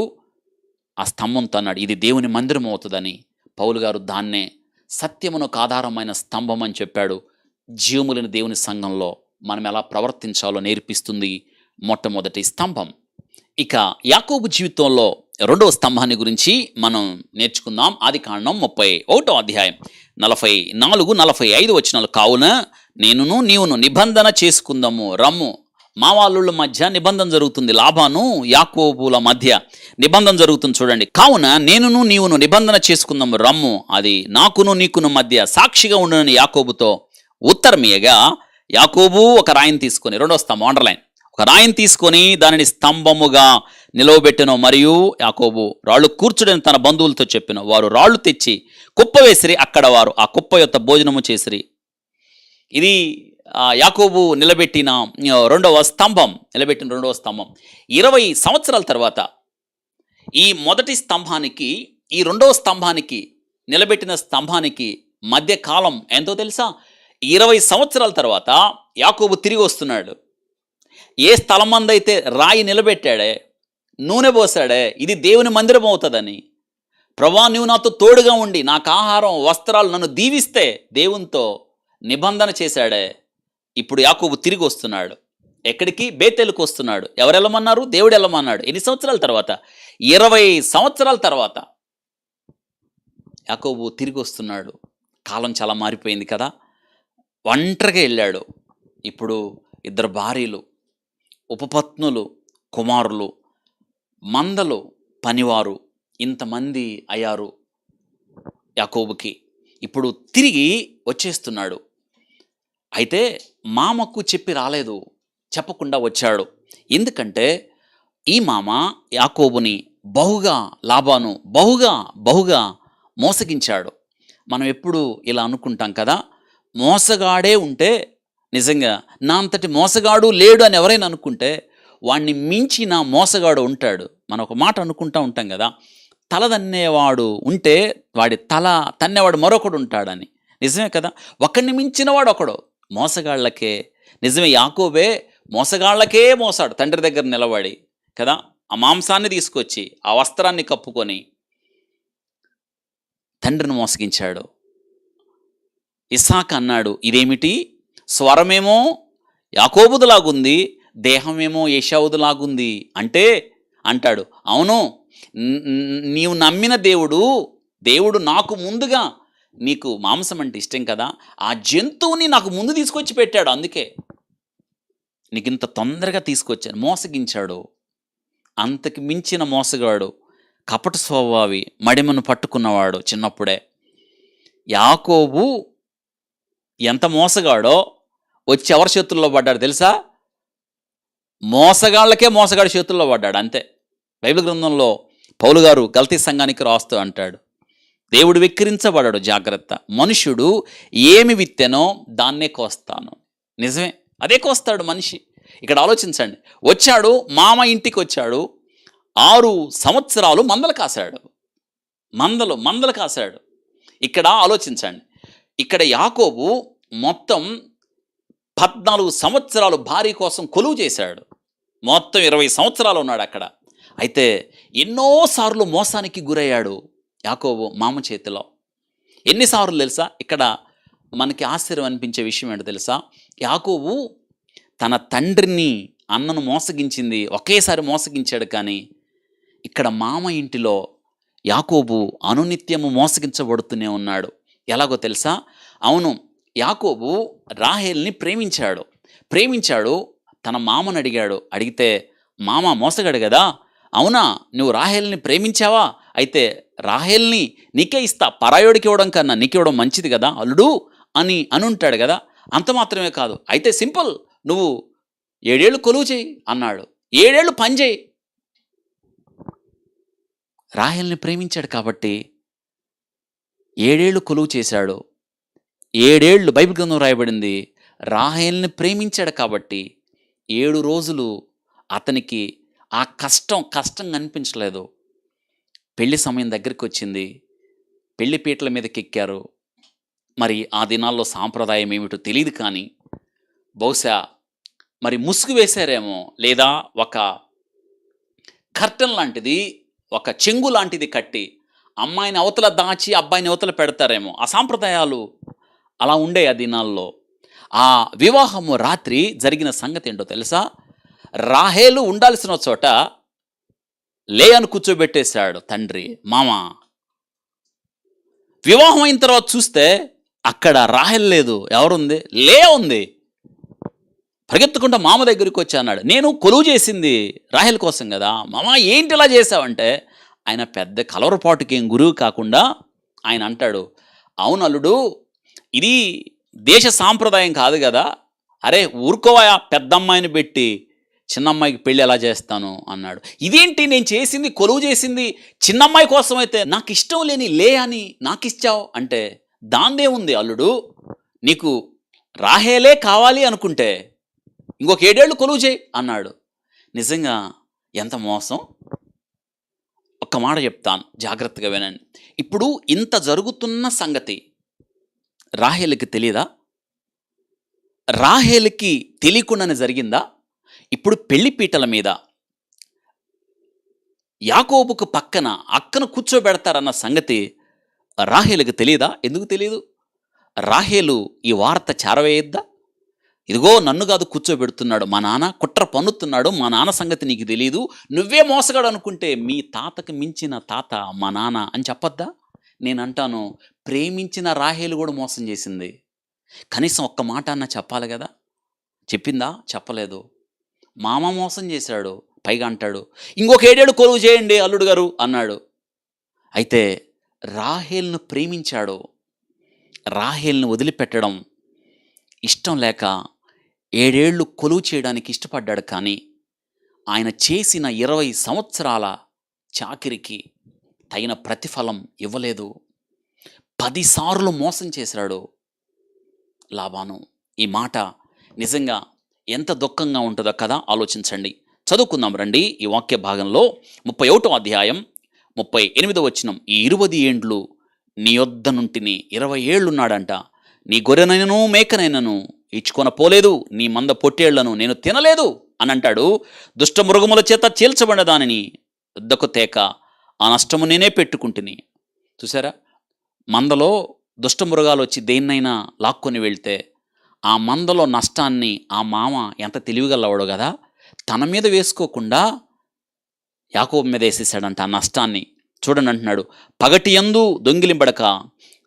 ఆ స్తంభంతో అన్నాడు, ఇది దేవుని మందిరం అవుతుందని. పౌలు గారు దాన్నే సత్యమునకు ఆధారమైన స్తంభం అని చెప్పాడు. జీవములైన దేవుని సంఘంలో మనం ఎలా ప్రవర్తించాలో నేర్పిస్తుంది మొట్టమొదటి స్తంభం. ఇక యాకోబు జీవితంలో రెండవ స్తంభాన్ని గురించి మనం నేర్చుకుందాం. ఆదికాండం 31వ అధ్యాయం 44-45 వచనాలు. కావున నేనును నీవును నిబంధన చేసుకుందాము రమ్ము. మా వాళ్ళ మధ్య నిబంధన జరుగుతుంది, లాబాను యాకోబుల మధ్య నిబంధన జరుగుతుంది చూడండి. కావున నేనును నీవును నిబంధన చేసుకుందాము రమ్ము, అది నాకును నీకును మధ్య సాక్షిగా ఉండనని యాకోబుతో ఉత్తరమీయగా, యాకోబు ఒక రాయిని తీసుకొని, రెండో స్తంభం అండర్లైన్, ఒక రాయిని తీసుకొని దానిని స్తంభముగా నిలవబెట్టెను. మరియు యాకోబు రాళ్ళు కూర్చుడని తన బంధువులతో చెప్పిన. వారు రాళ్ళు తెచ్చి కుప్ప వేసిరి, అక్కడ వారు ఆ కుప్ప యొక్క భోజనము చేసిరి. ఇది యాకోబు నిలబెట్టిన రెండవ స్తంభం. 20 సంవత్సరాల తర్వాత ఈ మొదటి స్తంభానికి, ఈ రెండవ స్తంభానికి, నిలబెట్టిన స్తంభానికి మధ్య కాలం ఎంతో తెలుసా? 20 సంవత్సరాల తర్వాత యాకోబు తిరిగి వస్తున్నాడు. ఏ స్థలం మందైతే రాయి నిలబెట్టాడే, నూనె పోసాడే, ఇది దేవుని మందిరం అవుతుందని, ప్రభా నువ్వు నాతో తోడుగా ఉండి నాకు ఆహారం వస్త్రాలు నన్ను దీవిస్తే దేవునితో నిబంధన చేశాడే, ఇప్పుడు యాకోబు తిరిగి వస్తున్నాడు. ఎక్కడికి? బేతేలుకు వస్తున్నాడు. ఎవరు వెళ్ళమన్నారు? దేవుడు వెళ్ళమన్నాడు. ఎన్ని సంవత్సరాల తర్వాత? 20 సంవత్సరాల తర్వాత యాకోబు తిరిగి వస్తున్నాడు. కాలం చాలా మారిపోయింది కదా. ఒంటరిగా వెళ్ళాడు. ఇప్పుడు 2 భార్యలు, ఉపపత్నులు, కుమారులు, మందలు, పనివారు, ఇంతమంది అయ్యారు యాకోబుకి. ఇప్పుడు తిరిగి వచ్చేస్తున్నాడు. అయితే మామకు చెప్పి రాలేదు, చెప్పకుండా వచ్చాడు. ఎందుకంటే ఈ మామ యాకోబుని లాబాను బహుగా మోసగించాడు. మనం ఎప్పుడు ఇలా అనుకుంటాం కదా, మోసగాడే ఉంటే, నిజంగా నా అంతటి మోసగాడు లేడు అని ఎవరైనా అనుకుంటే వాడిని మించిన మోసగాడు ఉంటాడు. మనం ఒక మాట అనుకుంటూ ఉంటాం కదా, తల తన్నేవాడు ఉంటే వాడి తల తన్నేవాడు మరొకడు ఉంటాడని. నిజమే కదా, ఒకడిని మించినవాడు ఒకడు. మోసగాళ్ళకే నిజమే, యాకోబే మోసగాళ్ళకే మోసాడు తండ్రి దగ్గర నిలబడి కదా. ఆ మాంసాన్ని తీసుకొచ్చి ఆ వస్త్రాన్ని కప్పుకొని తండ్రిని మోసగించాడు. ఇస్సాకు అన్నాడు, ఇదేమిటి స్వరమేమో యాకోబుదులాగుంది, దేహమేమో ఏశావుదులాగుంది అంటే, అంటాడు, అవును నీవు నమ్మిన దేవుడు నాకు ముందుగా, నీకు మాంసం అంటే ఇష్టం కదా, ఆ జంతువుని నాకు ముందు తీసుకొచ్చి పెట్టాడు, అందుకే నీకు ఇంత తొందరగా తీసుకొచ్చాను. మోసగించాడు. అంతకు మించిన మోసగాడు, కపట స్వభావి, మడిమను పట్టుకున్నవాడు చిన్నప్పుడే. యాకోబు ఎంత మోసగాడో వచ్చి ఎవరి చేతుల్లో పడ్డాడు తెలుసా? మోసగాళ్ళకే మోసగాడి చేతుల్లో పడ్డాడు, అంతే. బైబిల్ గ్రంథంలో పౌలు గారు గల్తీ సంఘానికి రాస్తూ అంటాడు, దేవుడు వెక్కిరించబడాడు, జాగ్రత్త, మనుషుడు ఏమి విత్తెనో దాన్నే కోస్తాను. నిజమే, అదే కోస్తాడు మనిషి. ఇక్కడ ఆలోచించండి, వచ్చాడు మామ ఇంటికి వచ్చాడు, 6 సంవత్సరాలు మందలు కాశాడు. ఇక్కడ ఆలోచించండి, ఇక్కడ యాకోబు మొత్తం 14 సంవత్సరాలు భార్య కోసం కొలువు చేశాడు. మొత్తం 20 సంవత్సరాలు ఉన్నాడు అక్కడ. అయితే ఎన్నోసార్లు మోసానికి గురయ్యాడు యాకోబు మామ చేతిలో. ఎన్నిసార్లు తెలుసా? ఇక్కడ మనకి ఆశ్చర్యం అనిపించే విషయం ఏంటో తెలుసా? యాకోబు తన తండ్రిని, అన్నను మోసగించింది ఒకేసారి మోసగించాడు, కానీ ఇక్కడ మామ ఇంటిలో యాకోబు అనునిత్యము మోసగించబడుతూనే ఉన్నాడు. ఎలాగో తెలుసా? అవును, యాకోబు రాహేల్ని ప్రేమించాడు. తన మామను అడిగితే మామ మోసగాడు కదా, అవునా నువ్వు రాహేల్ని ప్రేమించావా, అయితే రాహేల్ని నీకే ఇస్తా, పరాయోడికి ఇవ్వడం కన్నా నీకు ఇవ్వడం మంచిది కదా అల్లుడు అని అనుంటాడు కదా. అంత మాత్రమే కాదు, అయితే సింపుల్, నువ్వు 7 ఏళ్ళు కొలువు చేయి అన్నాడు. 7 ఏళ్ళు పని చేయి. రాహేల్ని ప్రేమించాడు కాబట్టి 7 ఏళ్ళు కొలువు చేశాడు. 7 ఏళ్ళు బైబిల్ గ్రంథం రాయబడింది. రాహేల్ని ప్రేమించాడు కాబట్టి 7 రోజులు అతనికి ఆ కష్టంగా అనిపించలేదు. పెళ్లి సమయం దగ్గరికి వచ్చింది. పెళ్లి పీటల మీదకెక్కారు. మరి ఆ దినాల్లో సాంప్రదాయం ఏమిటో తెలియదు కానీ బహుశా మరి ముసుగు వేశారేమో, లేదా ఒక కర్టన్ లాంటిది, ఒక చెంగు లాంటిది కట్టి అమ్మాయిని అవతల దాచి అబ్బాయిని అవతల పెడతారేమో. ఆ సాంప్రదాయాలు అలా ఉండే ఆ దినాల్లో. ఆ వివాహము రాత్రి జరిగిన సంగతి ఏంటో తెలుసా? రాహేలు ఉండాల్సిన చోట లేయాను కూర్చోబెట్టేశాడు తండ్రి, మామ. వివాహం అయిన తర్వాత చూస్తే అక్కడ రాహేల్ లేదు, ఎవరుంది? లేయా ఉంది. పరిగెత్తుకుంటా మామ దగ్గరికి వచ్చి అన్నాడు, నేను కొలువు చేసింది రాహేల్ కోసం కదా, మామ ఏంటి ఇలా చేసావంటే, ఆయన పెద్ద కలవరపాటుకి ఏం గురువు కాకుండా ఆయన అంటాడు, అవును అల్లుడు, ఇది దేశ సాంప్రదాయం కాదు కదా, అరే ఊరుకోవా, పెద్దమ్మాయిని పెట్టి చిన్నమ్మాయికి పెళ్ళి ఎలా చేస్తాను అన్నాడు. ఇదేంటి, నేను చేసింది కొలువు చేసింది చిన్నమ్మాయి కోసం, అయితే నాకు ఇష్టం లేని లే అని నాకు ఇచ్చావు అంటే, దాందే ఉంది అల్లుడు, నీకు రాహేలే కావాలి అనుకుంటే ఇంకొక 7 ఏళ్ళు కొలువు చేయి అన్నాడు. నిజంగా ఎంత మోసం. ఒక్క మాట చెప్తాను, జాగ్రత్తగా వినండి. ఇప్పుడు ఇంత జరుగుతున్న సంగతి రాహేలుకి తెలియదా? రాహేలుకి తెలియకుండానే జరిగిందా? ఇప్పుడు పెళ్లి పీటల మీద యాకోబుకు పక్కన అక్కను కూర్చోబెడతారన్న సంగతి రాహేలుకి తెలియదా? ఎందుకు తెలియదు? రాహేలు ఈ వార్త చేరవేయద్దా? ఇదిగో నన్ను కాదు కూర్చోబెడుతున్నాడు మా నాన్న, కుట్ర పన్నుతున్నాడు, మా నాన్న సంగతి నీకు తెలీదు, నువ్వే మోసగాడు అనుకుంటే మీ తాతకు మించిన తాత మా నాన్న అని చెప్పొద్దా? నేనంటాను, ప్రేమించిన రాహేలు కూడా మోసం చేసింది. కనీసం ఒక్క మాట అన్న చెప్పాలి కదా. చెప్పిందా? చెప్పలేదు. మామ మోసం చేశాడు. పైగా అంటాడు, ఇంకొక 7 ఏళ్ళు కొలువు చేయండి అల్లుడు గారు అన్నాడు. అయితే రాహేల్ను ప్రేమించాడు. రాహేల్ను వదిలిపెట్టడం ఇష్టం లేక 7 ఏళ్ళు కొలువు చేయడానికి ఇష్టపడ్డాడు. కానీ ఆయన చేసిన 20 సంవత్సరాల చాకిరికి తగిన ప్రతిఫలం ఇవ్వలేదు. 10 సార్లు మోసం చేశాడు లాబాను. ఈ మాట నిజంగా ఎంత దుఃఖంగా ఉంటుందో కదా, ఆలోచించండి. చదువుకుందాం రండి ఈ వాక్య భాగంలో 31వ అధ్యాయం 38వ వచనం. ఈ 20 ఏండ్లు నీ యొద్ద నుంటిని 20 ఏళ్ళున్నాడంట, నీ గొర్రెనైనను మేకనైనను ఇచ్చుకొన పోలేదు, నీ మంద పొట్టేళ్లను నేను తినలేదు అని అంటాడు. దుష్ట మృగముల చేత చీల్చబడిన దానిని వద్దకు తేక ఆ నష్టము నేనే పెట్టుకుంటుని. చూసారా, మందలో దుష్ట మృగాలు వచ్చి దేన్నైనా లాక్కొని వెళ్తే ఆ మందలో నష్టాన్ని ఆ మామ ఎంత తెలివిగలవాడో కదా, తన మీద వేసుకోకుండా యాకోబు మీద వేసేసాడంట ఆ నష్టాన్ని. చూడండి అంటున్నాడు, పగటి యందు దొంగిలింబడక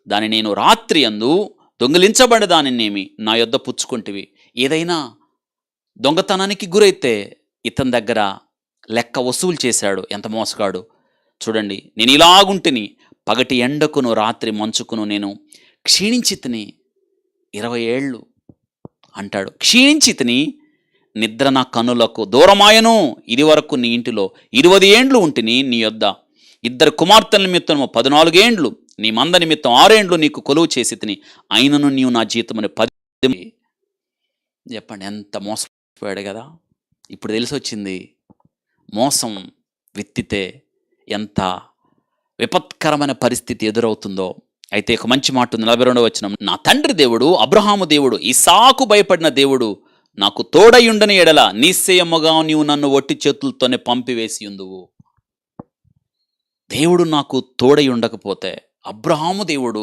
దాని నేను రాత్రి యందు దొంగిలించబడి దానినేమి నా యొద్ద పుచ్చుకుంటివి. ఏదైనా దొంగతనానికి గురైతే ఇతని దగ్గర లెక్క వసూలు చేశాడు. ఎంత మోసగాడు చూడండి. నేను ఇలాగుంటిని, పగటి ఎండకును రాత్రి మంచుకును నేను క్షీణించి తిని 20 ఏళ్ళు అంటాడు. క్షీణించి తిని నిద్ర నా కన్నులకు దూరమాయను, ఇది వరకు నీ ఇంటిలో 20 ఏండ్లు ఉంటిని, నీ యొద్ద 2 కుమార్తెల నిమిత్తము 14 ఏండ్లు, నీ మంద నిమిత్తం 6 ఏండ్లు నీకు కొలువు చేసి తిని, అయినను నీవు నా జీతమని 10. చెప్పండి, ఎంత మోసపోయాడు కదా. ఇప్పుడు తెలిసి వచ్చింది మోసం విత్తితే ఎంత విపత్కరమైన పరిస్థితి ఎదురవుతుందో. అయితే ఒక మంచి మాట ఉంది 42వ వచనం, నా తండ్రి దేవుడు అబ్రహాము దేవుడు ఇస్సాకు భయపడిన దేవుడు నాకు తోడయుండని ఎడల నిశ్చయముగా నీవు నన్ను ఒట్టి చేతులతోనే పంపివేసి ఉందువు. దేవుడు నాకు తోడై ఉండకపోతే, అబ్రహాము దేవుడు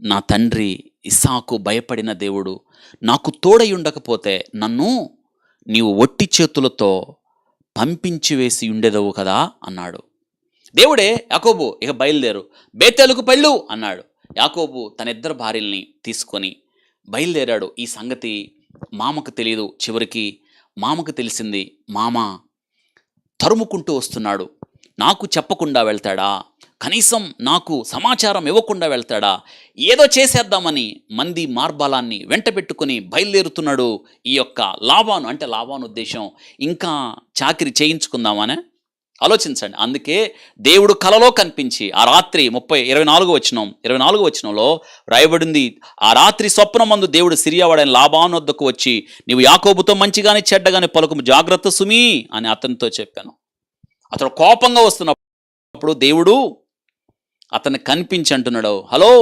నా తండ్రి ఇస్సాకు భయపడిన దేవుడు నాకు తోడై ఉండకపోతే నన్ను నీవు ఒట్టి చేతులతో పంపించి వేసి ఉండేదవు కదా అన్నాడు. దేవుడే యాకోబు ఇక బయలుదేరు, బేతేలుకు పెళ్ళు అన్నాడు. యాకోబు తన ఇద్దరు భార్యల్ని తీసుకొని బయలుదేరాడు. ఈ సంగతి మామకు తెలియదు. చివరికి మామకు తెలిసింది. మామ తరుముకుంటూ వస్తున్నాడు. నాకు చెప్పకుండా వెళ్తాడా? కనీసం నాకు సమాచారం ఇవ్వకుండా వెళ్తాడా? ఏదో చేసేద్దామని మంది మార్బలాన్ని వెంట పెట్టుకుని బయలుదేరుతున్నాడు ఈ యొక్క లాబాను. అంటే లాబాను ఉద్దేశం ఇంకా చాకిరి చేయించుకుందామనే. ఆలోచించండి. అందుకే దేవుడు కలలో కనిపించి ఆ రాత్రి 24వ వచనంలో రాయబడింది, ఆ రాత్రి స్వప్నమందు దేవుడు సిరియావాడైన లాబాను వద్దకు వచ్చి, నీవు యాకోబుతో మంచిగానే చెడ్డగానే పలుకుము, జాగ్రత్త సుమీ అని అతనితో చెప్పాను. అతడు కోపంగా వస్తున్నప్పుడు దేవుడు అతన్ని కనిపించి అంటున్నాడు, హలో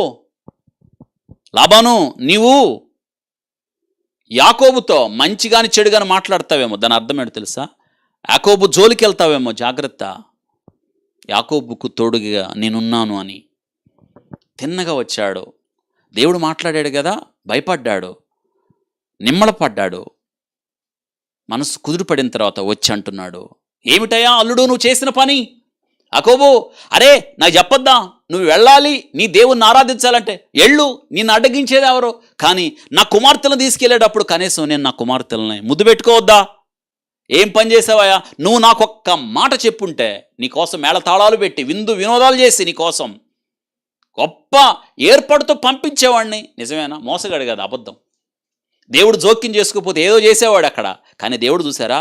లాబాను, నీవు యాకోబుతో మంచిగాని చెడుగాని మాట్లాడతావేమో. దాని అర్థం ఏంటో తెలుసా? యాకోబు జోలికి వెళ్తావేమో, జాగ్రత్త, యాకోబుకు తోడుగా నేనున్నాను అని. తిన్నగా వచ్చాడు. దేవుడు మాట్లాడాడు కదా, భయపడ్డాడు, నిమ్మళపడ్డాడు. మనసు కుదురుపడిన తర్వాత వచ్చి అంటున్నాడు, ఏమిటయ్యా అల్లుడు నువ్వు చేసిన పని? యాకోబు, అరే నాకు చెప్పొద్దా? నువ్వు వెళ్ళాలి, నీ దేవుణ్ణి ఆరాధించాలంటే ఎళ్ళు, నిన్ను అడ్డగించేది ఎవరు? కానీ నా కుమార్తెలను తీసుకెళ్ళేటప్పుడు కనీసం నేను నా కుమార్తెలని ముద్దు పెట్టుకోవద్దా? ఏం పని చేసావయ్యా? నువ్వు నాకొక్క మాట చెప్పుంటే నీకోసం మేళతాళాలు పెట్టి విందు వినోదాలు చేసి నీకోసం గొప్ప ఏర్పాటుతో పంపించేవాడిని. నిజమేనా? మోసగాడు కదా, అబద్ధం. దేవుడు జోక్యం చేసుకోకపోతే ఏదో చేసేవాడు అక్కడ. కానీ దేవుడు చూసారా,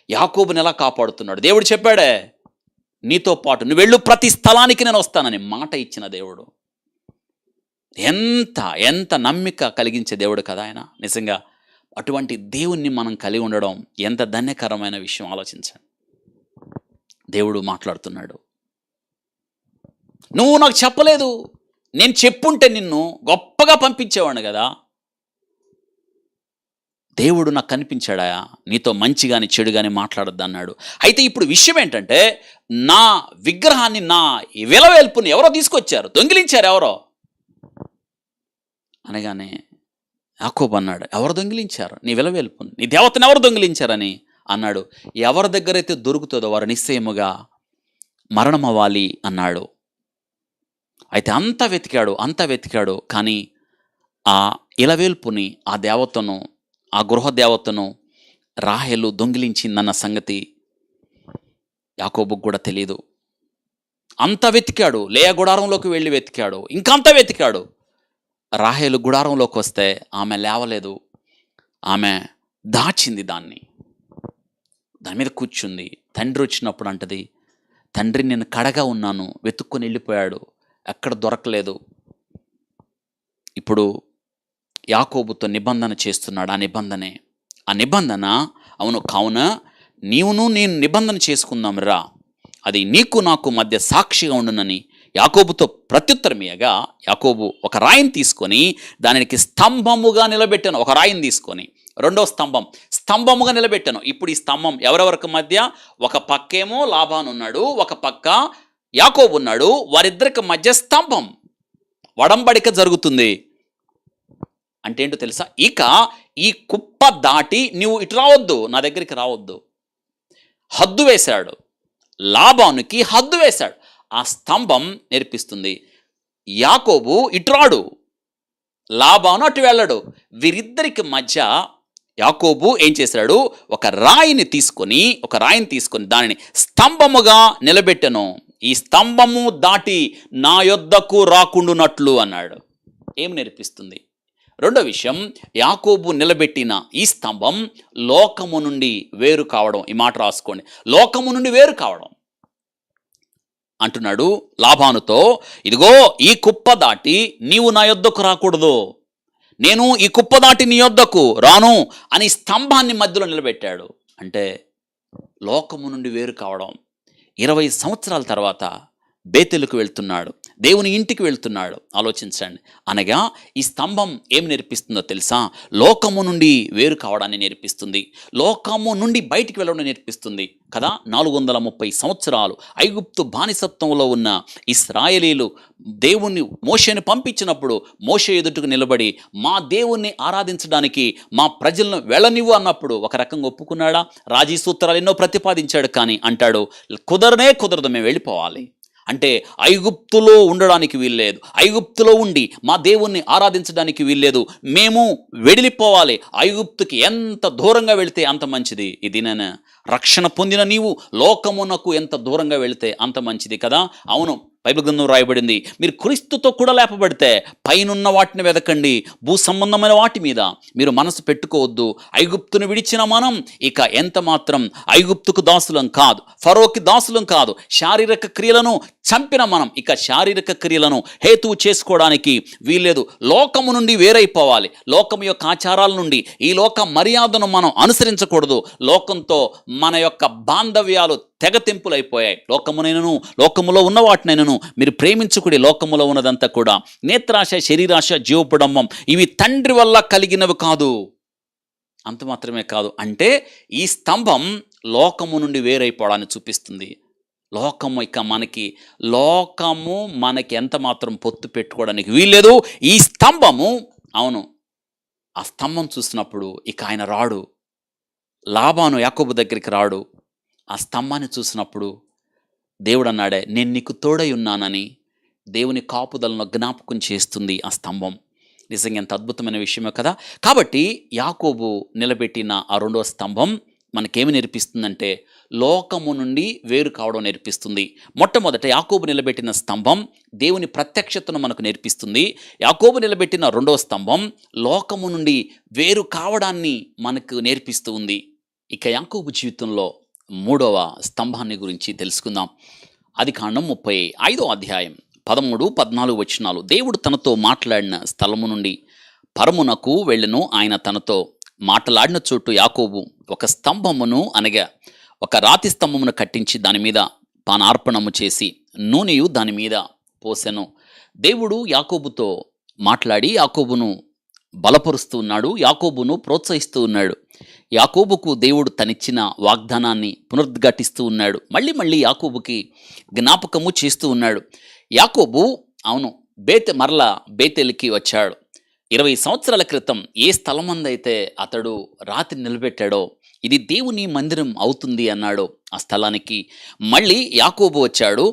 యాకోబుని ఎలా కాపాడుతున్నాడు. దేవుడు చెప్పాడే, నీతో పాటు నువ్వు వెళ్ళు, ప్రతి స్థలానికి నేను వస్తానని మాట ఇచ్చిన దేవుడు. ఎంత ఎంత నమ్మిక కలిగించే దేవుడు కదా ఆయన. నిజంగా అటువంటి దేవుణ్ణి మనం కలిగి ఉండడం ఎంత ధన్యకరమైన విషయం ఆలోచించండి. దేవుడు మాట్లాడుతున్నాడు, నువ్వు నాకు చెప్పలేదు, నేను చెప్పుంటే నిన్ను గొప్పగా పంపించేవాడిని కదా. దేవుడు నాకు కనిపించాడా, నీతో మంచిగాని చెడుగాని మాట్లాడద్దు అన్నాడు. అయితే ఇప్పుడు విషయం ఏంటంటే, నా విగ్రహాన్ని, నా విలవేల్పుని ఎవరో తీసుకొచ్చారు, దొంగిలించారు ఎవరో అనగానే యాకోబు అన్నాడు, ఎవరు దొంగిలించారు నీ విలవేల్పుని? నీ దేవతను ఎవరు దొంగిలించారని అన్నాడు. ఎవరి దగ్గరైతే దొరుకుతుందో వారు నిశ్చయముగా మరణం అవ్వాలి అన్నాడు. అయితే అంత వెతికాడు, కానీ ఆ ఇలవేల్పుని, ఆ దేవతను, ఆ గృహదేవతను రాహేలు దొంగిలించిందన్న సంగతి యాకోబుకు కూడా తెలియదు. అంత వెతికాడు, లేయా గుడారంలోకి వెళ్ళి వెతికాడు, ఇంకంత వెతికాడు. రాహేలు గుడారంలోకి వస్తే ఆమె లేవలేదు. ఆమె దాచింది దాన్ని, దాని మీద కూర్చుంది. తండ్రి వచ్చినప్పుడు అంటది, తండ్రి నేను కడగా ఉన్నాను, వెతుక్కొని వెళ్ళిపోయాడు, ఎక్కడ దొరకలేదు. ఇప్పుడు యాకోబుతో నిబంధన చేస్తున్నాడు. ఆ నిబంధన అవును, కావున నీవును నేను నిబంధన చేసుకుందాం రా, అది నీకు నాకు మధ్య సాక్షిగా ఉండునని యాకోబుతో ప్రత్యుత్తరమీయగా, యాకోబు ఒక రాయిని తీసుకొని దానికి స్తంభముగా నిలబెట్టాను. ఒక రాయిని తీసుకొని రెండో స్తంభముగా నిలబెట్టాను. ఇప్పుడు ఈ స్తంభం ఎవరెవరికి మధ్య? ఒక పక్కేమో లాబాను ఉన్నాడు, ఒక పక్క యాకోబు ఉన్నాడు. వారిద్దరికి మధ్య స్తంభం, వడంబడిక జరుగుతుంది. అంటే ఏంటో తెలుసా? ఇక ఈ కుప్ప దాటి నువ్వు ఇటు రావద్దు, నా దగ్గరికి రావద్దు. హద్దు వేశాడు, లాబానుకి హద్దు వేశాడు. ఆ స్తంభం నేర్పిస్తుంది, యాకోబు ఇటు రాడు, లాబాను అటు వెళ్ళడు. వీరిద్దరికి మధ్య యాకోబు ఏం చేశాడు? ఒక రాయిని తీసుకొని దానిని స్తంభముగా నిలబెట్టెను. ఈ స్తంభము దాటి నా యొద్దకు రాకుండునట్లు అన్నాడు. ఏం నేర్పిస్తుంది? రెండో విషయం, యాకోబు నిలబెట్టిన ఈ స్తంభం లోకము నుండి వేరు కావడం. ఈ మాట రాసుకోండి, లోకము నుండి వేరు కావడం. అంటున్నాడు లాబానుతో, ఇదిగో ఈ కుప్ప దాటి నీవు నా యొద్దకు రాకూడదు, నేను ఈ కుప్ప దాటి నీ యొద్దకు రాను అని స్తంభాన్ని మధ్యలో నిలబెట్టాడు. అంటే లోకము నుండి వేరు కావడం. 20 సంవత్సరాల తర్వాత బేతెలుకు వెళ్తున్నాడు, దేవుని ఇంటికి వెళ్తున్నాడు. ఆలోచించండి. అనగా ఈ స్తంభం ఏం నేర్పిస్తుందో తెలుసా? లోకము నుండి వేరు కావడాన్ని నేర్పిస్తుంది, లోకము నుండి బయటికి వెళ్ళడం నేర్పిస్తుంది కదా. 430 సంవత్సరాలు ఐగుప్తు బానిసత్వంలో ఉన్న ఇశ్రాయేలీలు దేవుణ్ణి, మోషేని పంపించినప్పుడు మోషే ఎదుటకు నిలబడి మా దేవుణ్ణి ఆరాధించడానికి మా ప్రజలను వెళ్ళనివ్వు అన్నప్పుడు ఒక రకంగా ఒప్పుకున్నాడా? రాజీ సూత్రాలు ఎన్నో ప్రతిపాదించాడు, కానీ అంటాడు కుదరదు, మేము వెళ్ళిపోవాలి. అంటే ఐగుప్తులో ఉండడానికి వీల్లేదు, ఐగుప్తులో ఉండి మా దేవుణ్ణి ఆరాధించడానికి వీల్లేదు, మేము వెడిలిపోవాలి. ఐగుప్తుకి ఎంత దూరంగా వెళితే అంత మంచిది. ఇది నేను రక్షణ పొందిన నీవు లోకమునకు ఎంత దూరంగా వెళితే అంత మంచిది కదా. అవును, బైబిల్ గ్రంథం రాయబడింది, మీరు క్రీస్తుతో కూడా లేపబడితే పైనున్న వాటిని వెదకండి, భూ సంబంధమైన వాటి మీద మీరు మనసు పెట్టుకోవద్దు. ఐగుప్తును విడిచిన మనం ఇక ఎంత మాత్రం ఐగుప్తుకు దాసులం కాదు, ఫరోకి దాసులం కాదు. శారీరక క్రియలను చంపిన మనం ఇక శారీరక క్రియలను హేతువు చేసుకోవడానికి వీల్లేదు. లోకము నుండి వేరైపోవాలి, లోకము యొక్క ఆచారాల నుండి, ఈ లోక మర్యాదను మనం అనుసరించకూడదు. లోకంతో మన యొక్క బాంధవ్యాలు తెగతింపులైపోయాయి. లోకమునైనను లోకములో ఉన్న వాటినైనను మీరు ప్రేమించుకుడి. లోకములో ఉన్నదంతా కూడా నేత్రాశ, శరీరాశ, జీవపుడంబం ఇవి తండ్రి వల్ల కలిగినవి కాదు. అంత మాత్రమే కాదు, అంటే ఈ స్తంభం లోకము నుండి వేరైపోవడాన్ని చూపిస్తుంది. లోకము మనకి ఎంత మాత్రం పొత్తు పెట్టుకోవడానికి వీల్లేదు. ఈ స్తంభము, అవును, ఆ స్తంభం చూసినప్పుడు ఇక ఆయన రాడు. లాబాను యాకోబు దగ్గరికి రాడు. ఆ స్తంభాన్ని చూసినప్పుడు దేవుడు అన్నాడే, నేను నీకు తోడై ఉన్నానని. దేవుని కాపుదలను జ్ఞాపకం చేస్తుంది ఆ స్తంభం. నిజంగా ఎంత అద్భుతమైన విషయమే కదా. కాబట్టి యాకోబు నిలబెట్టిన ఆ రెండవ స్తంభం మనకేమి నేర్పిస్తుందంటే లోకము నుండి వేరు కావడం నేర్పిస్తుంది. మొట్టమొదట యాకోబు నిలబెట్టిన స్తంభం దేవుని ప్రత్యక్షతను మనకు నేర్పిస్తుంది. యాకోబు నిలబెట్టిన రెండవ స్తంభం లోకము నుండి వేరు కావడాన్ని మనకు నేర్పిస్తూ ఉంది. ఇక యాకోబు జీవితంలో మూడవ స్తంభాన్ని గురించి తెలుసుకుందాం. ఆదికాండం 35వ అధ్యాయం 13, 14 వచనాలు. దేవుడు తనతో మాట్లాడిన స్థలము నుండి పరమునకు వెళ్ళెను. ఆయన తనతో మాట్లాడిన చోటు యాకోబు ఒక స్తంభమును, అనగా ఒక రాతి స్తంభమును కట్టించి దాని మీద పానార్పణము చేసి నూనెయు దాని మీద పోసెను. దేవుడు యాకోబుతో మాట్లాడి యాకోబును బలపరుస్తూ ఉన్నాడు, యాకోబును ప్రోత్సహిస్తూ ఉన్నాడు. యాకోబుకు దేవుడు తనిచ్చిన వాగ్దానాన్ని పునరుద్ఘాటిస్తూ ఉన్నాడు. మళ్ళీ యాకోబుకి జ్ఞాపకము చేస్తూ ఉన్నాడు. యాకోబు, అవును, మరలా బేతేలుకి వచ్చాడు. 20 సంవత్సరాల క్రితం ఏ స్థలమందైతే అతడు రాత్రి నిలబెట్టాడో ఇది దేవుని మందిరం అవుతుంది అన్నాడో ఆ స్థలానికి మళ్ళీ యాకోబు వచ్చాడు.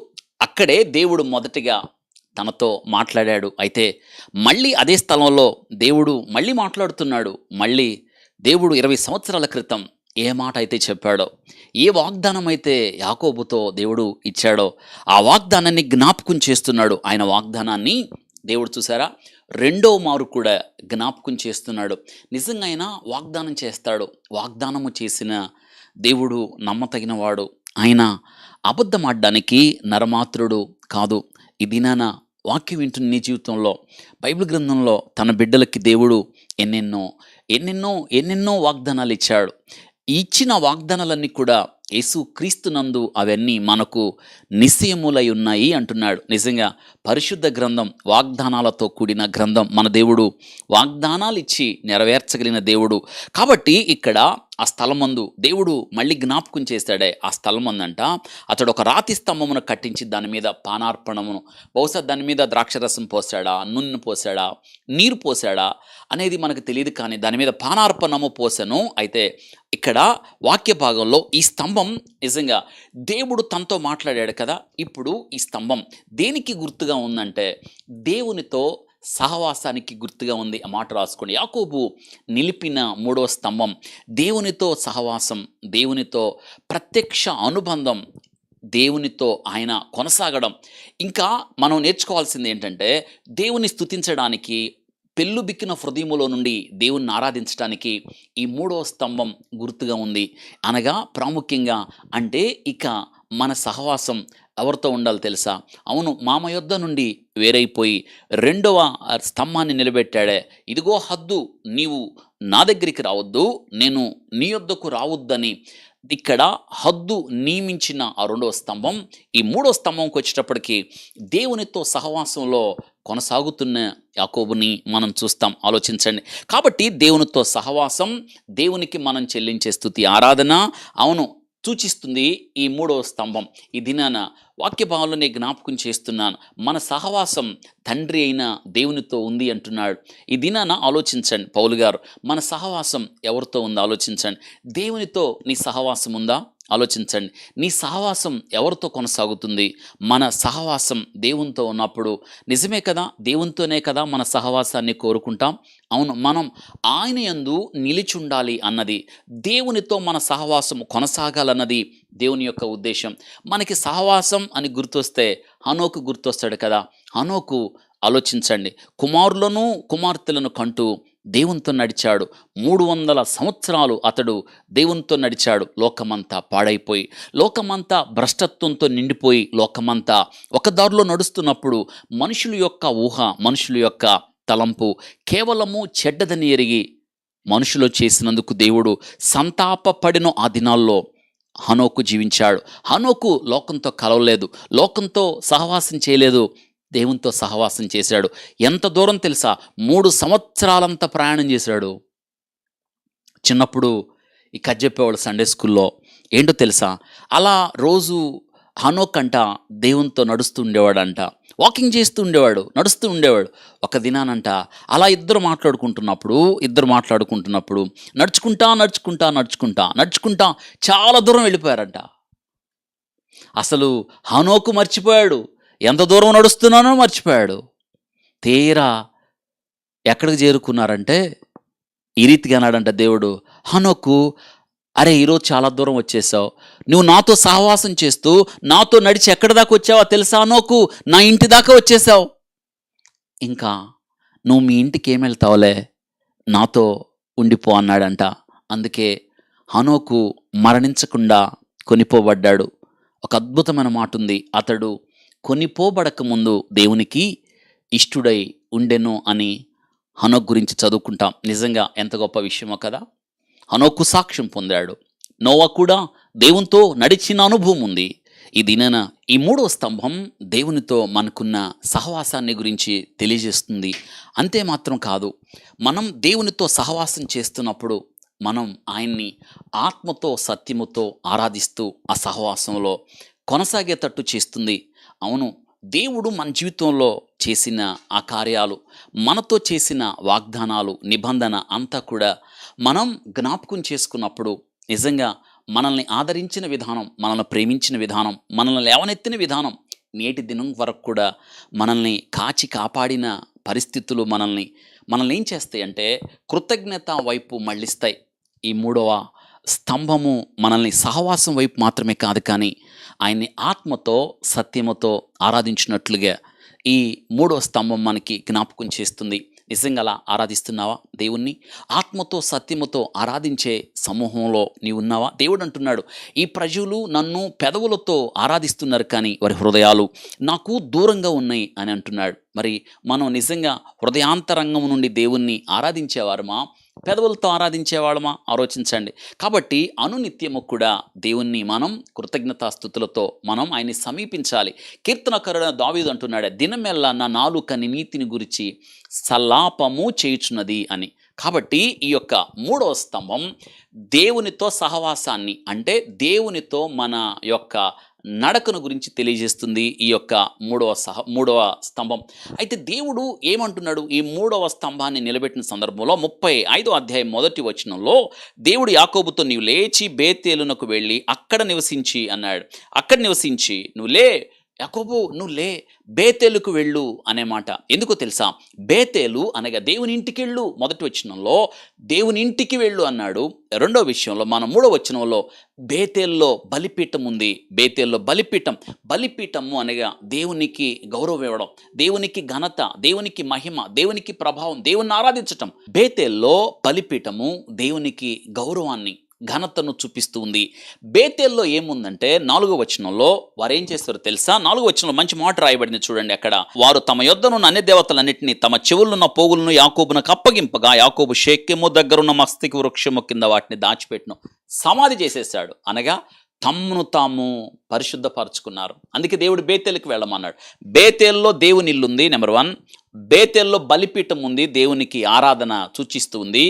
అక్కడే దేవుడు మొదటిగా తనతో మాట్లాడాడు. అయితే మళ్ళీ అదే స్థలంలో దేవుడు మళ్ళీ మాట్లాడుతున్నాడు. మళ్ళీ దేవుడు 20 సంవత్సరాల క్రితం ఏ మాట అయితే చెప్పాడో, ఏ వాగ్దానం అయితే యాకోబుతో దేవుడు ఇచ్చాడో ఆ వాగ్దానాన్ని జ్ఞాపకం చేస్తున్నాడు. ఆయన వాగ్దానాన్ని దేవుడు చూసారా రెండో మారు కూడా జ్ఞాపకం చేస్తున్నాడు. నిజంగా ఆయన వాగ్దానం చేస్తాడు. వాగ్దానము చేసిన దేవుడు నమ్మతగినవాడు. ఆయన అబద్ధమాడడానికి నరమాత్రుడు కాదు. ఈ దినాన వాక్యం వింటున్న నీ జీవితంలో బైబిల్ గ్రంథంలో తన బిడ్డలకి దేవుడు ఎన్నెన్నో వాగ్దానాలు ఇచ్చాడు. ఇచ్చిన వాగ్దానాలన్నీ కూడా యేసు క్రీస్తునందు అవన్నీ మనకు నిశ్చయములై ఉన్నాయి అంటున్నాడు. నిజంగా పరిశుద్ధ గ్రంథం వాగ్దానాలతో కూడిన గ్రంథం. మన దేవుడు వాగ్దానాలు ఇచ్చి నెరవేర్చగలిగిన దేవుడు. కాబట్టి ఇక్కడ ఆ స్థలమందు దేవుడు మళ్ళీ జ్ఞాపకం చేశాడే. ఆ స్థలమందంట అతడు ఒక రాతి స్తంభమును కట్టించి దాని మీద పానార్పణమును, బహుశా దాని మీద ద్రాక్షరసం పోసాడా, నూనె పోసాడా, నీరు పోసాడా అనేది మనకు తెలియదు, కానీ దాని మీద పానార్పణము పోసెను. అయితే ఇక్కడ వాక్య భాగంలో ఈ స్తంభం నిజంగా దేవుడు తనతో మాట్లాడాడు కదా. ఇప్పుడు ఈ స్తంభం దేనికి గుర్తుగా ఉందంటే దేవునితో సహవాసానికి గుర్తుగా ఉంది. ఆ మాట రాసుకోండి. యాకోబు నిలిపిన మూడవ స్తంభం దేవునితో సహవాసం, దేవునితో ప్రత్యక్ష అనుబంధం, దేవునితో ఆయన కొనసాగడం. ఇంకా మనం నేర్చుకోవాల్సింది ఏంటంటే దేవుని స్తుతించడానికి, పెళ్ళుబిక్కిన హృదయములో నుండి దేవుణ్ణి ఆరాధించడానికి ఈ మూడవ స్తంభం గుర్తుగా ఉంది. అనగా ప్రాముఖ్యంగా అంటే ఇక మన సహవాసం ఎవరితో ఉండాలి తెలుసా? అవును, మామ యొద్ద నుండి వేరైపోయి రెండవ స్తంభాన్ని నిలబెట్టాడే. ఇదిగో హద్దు, నీవు నా దగ్గరికి రావద్దు, నేను నీ యొద్దకు రావద్దని ఇక్కడ హద్దు నియమించిన ఆ రెండవ స్తంభం. ఈ మూడవ స్తంభంకి వచ్చేటప్పటికి దేవునితో సహవాసంలో కొనసాగుతున్న యాకోబుని మనం చూస్తాం. ఆలోచించండి. కాబట్టి దేవునితో సహవాసం, దేవునికి మనం చెల్లించే స్తుతి ఆరాధన, అవును, సూచిస్తుంది ఈ మూడవ స్తంభం. ఈ దినాన వాక్య భావంలో నేను జ్ఞాపకం చేస్తున్నాను, మన సహవాసం తండ్రి అయిన దేవునితో ఉంది అంటున్నాడు. ఈ దినాన ఆలోచించండి, పౌలు గారు మన సహవాసం ఎవరితో ఉందో ఆలోచించండి. దేవునితో నీ సహవాసం ఉందా? ఆలోచించండి. నీ సహవాసం ఎవరితో కొనసాగుతుంది? మన సహవాసం దేవునితో ఉన్నప్పుడు నిజమే కదా! దేవునితోనే కదా మన సహవాసాన్ని కోరుకుంటాం. అవును. మనం ఆయన యందు నిలిచుండాలి అన్నది, దేవునితో మన సహవాసం కొనసాగాలన్నది దేవుని యొక్క ఉద్దేశ్యం. మనకి సహవాసం అని గుర్తొస్తే హనోకు గుర్తొస్తాడు కదా! హనోకు ఆలోచించండి. కుమారులను, కుమార్తెలను కంటూ దేవునితో నడిచాడు. 300 సంవత్సరాలు అతడు దేవునితో నడిచాడు. లోకమంతా పాడైపోయి, లోకమంతా భ్రష్టత్వంతో నిండిపోయి, లోకమంతా ఒక దారిలో నడుస్తున్నప్పుడు మనుషుల యొక్క ఊహ, మనుషుల యొక్క తలంపు కేవలము చెడ్డదని ఎరిగి మనుషులు చేసినందుకు దేవుడు సంతాపపడిన ఆ దినాల్లో హనోకు జీవించాడు. హనోకు లోకంతో కలవలేదు, లోకంతో సహవాసం చేయలేదు, దేవునితో సహవాసం చేశాడు. ఎంత దూరం తెలుసా? 3 సంవత్సరాలంత ప్రయాణం చేశాడు. చిన్నప్పుడు ఈ కథ చెప్పేవాళ్ళు సండే స్కూల్లో. ఏంటో తెలుసా? అలా రోజు హనోక్ అంట దేవునితో నడుస్తూ ఉండేవాడంట. వాకింగ్ చేస్తూ ఉండేవాడు, నడుస్తూ ఉండేవాడు. ఒక దినానంట అలా ఇద్దరు మాట్లాడుకుంటున్నప్పుడు నడుచుకుంటా చాలా దూరం వెళ్ళిపోయారంట. అసలు హనోకు మర్చిపోయాడు, ఎంత దూరం నడుస్తున్నానో మర్చిపోయాడు. తీరా ఎక్కడికి చేరుకున్నారంటే ఈ రీతిగా అన్నాడంట దేవుడు, హనోకు, అరే ఈరోజు చాలా దూరం వచ్చేసావు, నువ్వు నాతో సహవాసం చేస్తూ నాతో నడిచి ఎక్కడి దాకా వచ్చావో తెలుసా హనోకు? నా ఇంటి దాకా వచ్చేసావు. ఇంకా నువ్వు మీ ఇంటికి ఏం వెళ్తావులే, నాతో ఉండిపో అన్నాడంట. అందుకే హనోకు మరణించకుండా కొనిపోబడ్డాడు. ఒక అద్భుతమైన మాట ఉంది, అతడు కొనిపోబడక ముందు దేవునికి ఇష్టుడై ఉండెను అని హనోకు గురించి చదువుకుంటాం. నిజంగా ఎంత గొప్ప విషయమో కదా! హనోకు సాక్ష్యం పొందాడు. నోవా కూడా దేవునితో నడిచిన అనుభవం ఉంది. ఈ దినాన ఈ 3వ స్తంభం దేవునితో మనకున్న సహవాసాన్ని గురించి తెలియజేస్తుంది. అంతే మాత్రం కాదు, మనం దేవునితో సహవాసం చేస్తున్నప్పుడు మనం ఆయన్ని ఆత్మతో సత్యముతో ఆరాధిస్తూ ఆ సహవాసంలో కొనసాగేటట్టు చేస్తుంది. అవును, దేవుడు మన జీవితంలో చేసిన ఆ కార్యాలు, మనతో చేసిన వాగ్దానాలు, నిబంధన అంతా కూడా మనం జ్ఞాపకం చేసుకున్నప్పుడు నిజంగా మనల్ని ఆదరించిన విధానం, మనల్ని ప్రేమించిన విధానం, మనల్ని లేవనెత్తిన విధానం, నేటి దినం వరకు కూడా మనల్ని కాచి కాపాడిన పరిస్థితులు మనల్ని ఏం చేస్తాయంటే కృతజ్ఞత వైపు మళ్ళిస్తాయి. ఈ 3వ స్తంభము మనల్ని సహవాసం వైపు మాత్రమే కాదు, కానీ ఆయన్ని ఆత్మతో సత్యముతో ఆరాధించినట్లుగా ఈ 3వ స్తంభం మనకి జ్ఞాపకం చేస్తుంది. నిజంగా అలా ఆరాధిస్తున్నావా దేవుణ్ణి? ఆత్మతో సత్యముతో ఆరాధించే సమూహంలో నీవు ఉన్నావా? దేవుడు అంటున్నాడు, ఈ ప్రజలు నన్ను పెదవులతో ఆరాధిస్తున్నారు కానీ వారి హృదయాలు నాకు దూరంగా ఉన్నాయి అని అంటున్నాడు. మరి మనం నిజంగా హృదయాంతరంగం నుండి దేవుణ్ణి ఆరాధించేవారమా, పెదవులతో ఆరాధించేవాళ్ళమా? ఆలోచించండి. కాబట్టి అనునిత్యము కూడా దేవుణ్ణి మనం కృతజ్ఞతాస్థుతులతో మనం ఆయన్ని సమీపించాలి. కీర్తనకారుడైన దావీదు అంటున్నాడు, దినమెల్లా నా నాలుక నీ నీతిని గురించి సల్లాపము చేయుచున్నది అని. కాబట్టి ఈ యొక్క 3వ స్తంభం దేవునితో సహవాసాన్ని, అంటే దేవునితో మన యొక్క నడకను గురించి తెలియజేస్తుంది ఈ యొక్క 3వ స్తంభం. అయితే దేవుడు ఏమంటున్నాడు? ఈ 3వ స్తంభాన్ని నిలబెట్టిన సందర్భంలో 35వ అధ్యాయం 1వ వచనంలో దేవుడు యాకోబుతో, నీవు లేచి బేతేలునకు వెళ్ళి అక్కడ నివసించి అన్నాడు. అక్కడ నివసించి నువ్వు లే యాకోబు, నువ్వు లే, బేతేలుకు వెళ్ళు అనే మాట ఎందుకో తెలుసా? బేతేలు అనగా దేవుని ఇంటికి వెళ్ళు. మొదటి వచనంలో దేవుని ఇంటికి వెళ్ళు అన్నాడు. రెండో విషయంలో మన 3వ వచనంలో బేతేల్లో బలిపీఠం ఉంది. బేతేల్లో బలిపీఠము అనగా దేవునికి గౌరవం ఇవ్వడం, దేవునికి ఘనత, దేవునికి మహిమ, దేవునికి ప్రభావం, దేవుని ఆరాధించటం. బేతేల్లో బలిపీఠము దేవునికి గౌరవాన్ని, ఘనతను చూపిస్తూ ఉంది. బేతేల్లో ఏముందంటే 4వ వచనంలో వారు ఏం చేస్తారో తెలుసా? 4వ వచనంలో మంచి మాట రాయబడింది చూడండి. అక్కడ వారు తమ యొద్దనున్న అన్య దేవతలన్నింటినీ తమ చెవులున్న పోగులను యాకోబునకు అప్పగింపగా యాకోబు షేకెము దగ్గరున్న మస్తకి వృక్షము కింద వాటిని దాచిపెట్టును, సమాధి చేసేసాడు. అనగా తమ్మును తాము పరిశుద్ధపరచుకున్నారు. అందుకే దేవుడు బేతేలుకి వెళ్ళమన్నాడు. బేతేల్లో దేవుని ఇల్లు ఉంది, నెంబర్ 1. బేతేల్లో బలిపీఠం ఉంది, దేవునికి ఆరాధన సూచిస్తూ ఉంది.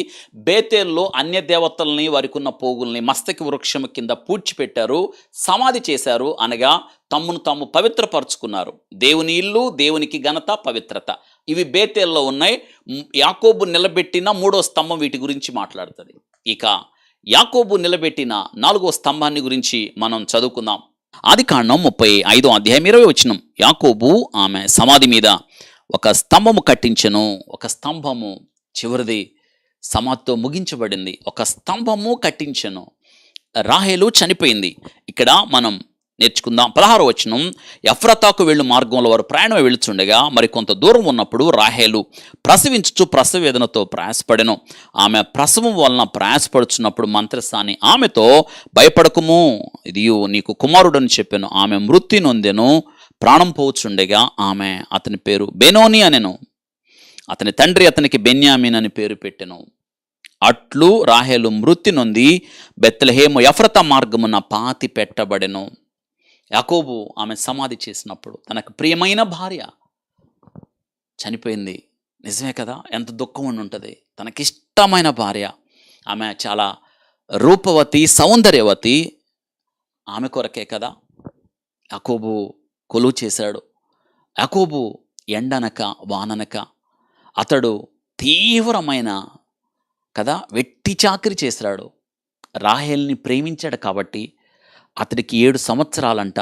బేతేల్లో అన్య దేవతల్ని, వారికి ఉన్న పోగుల్ని మస్తకి వృక్షము కింద పూడ్చిపెట్టారు, సమాధి చేశారు. అనగా తమ్మును తాము పవిత్రపరచుకున్నారు. దేవుని ఇల్లు, దేవునికి ఘనత, పవిత్రత, ఇవి బేతేల్లో ఉన్నాయి. యాకోబు నిలబెట్టిన 3వ స్తంభం వీటి గురించి మాట్లాడుతుంది. ఇక యాకోబు నిలబెట్టిన 4వ స్తంభాన్ని గురించి మనం చదువుకుందాం. ఆదికాండం 35వ అధ్యాయం 20వ వచనం. యాకోబు ఆమె సమాధి మీద ఒక స్తంభము కట్టించెను. ఒక స్తంభము చివరిది సమాధితో ముగించబడింది. ఒక స్తంభము కట్టించెను. రాహేలు చనిపోయింది. ఇక్కడ మనం నేర్చుకుందాం. 16వ వచనం. ఎఫ్రతాకు వెళ్ళు మార్గంలో వారు ప్రయాణం వెళుచుండగా మరి కొంత దూరం ఉన్నప్పుడు రాహేలు ప్రసవించుచు ప్రసవ వేదనతో ప్రయాసపడెను. ఆమె ప్రసవం వలన ప్రయాసపడుచున్నప్పుడు మంత్రసాని ఆమెతో, భయపడకుము, ఇది నీకు కుమారుడని చెప్పాను. ఆమె మృత్యు నొందెను. ప్రాణం పోచుండగా ఆమె అతని పేరు బెనోని అనెను. అతని తండ్రి అతనికి బెన్యామీన్ అని పేరు పెట్టెను. అట్లు రాహేలు మృత్యు నొంది బెత్లెహేము ఎఫ్రతా మార్గమున పాతి పెట్టబడెను. యాకోబు ఆమె సమాధి చేసినప్పుడు తనకు ప్రియమైన భార్య చనిపోయింది. నిజమే కదా, ఎంత దుఃఖం ఉండి ఉంటుంది. తనకిష్టమైన భార్య, ఆమె చాలా రూపవతి, సౌందర్యవతి. ఆమె కొరకే కదా యాకోబు కొలువు చేశాడు. యాకోబు ఎండనక వాననక అతడు తీవ్రమైన కదా వెట్టి చాకిరి చేశాడు. రాహేల్ని ప్రేమించాడు కాబట్టి అతడికి 7 సంవత్సరాలంట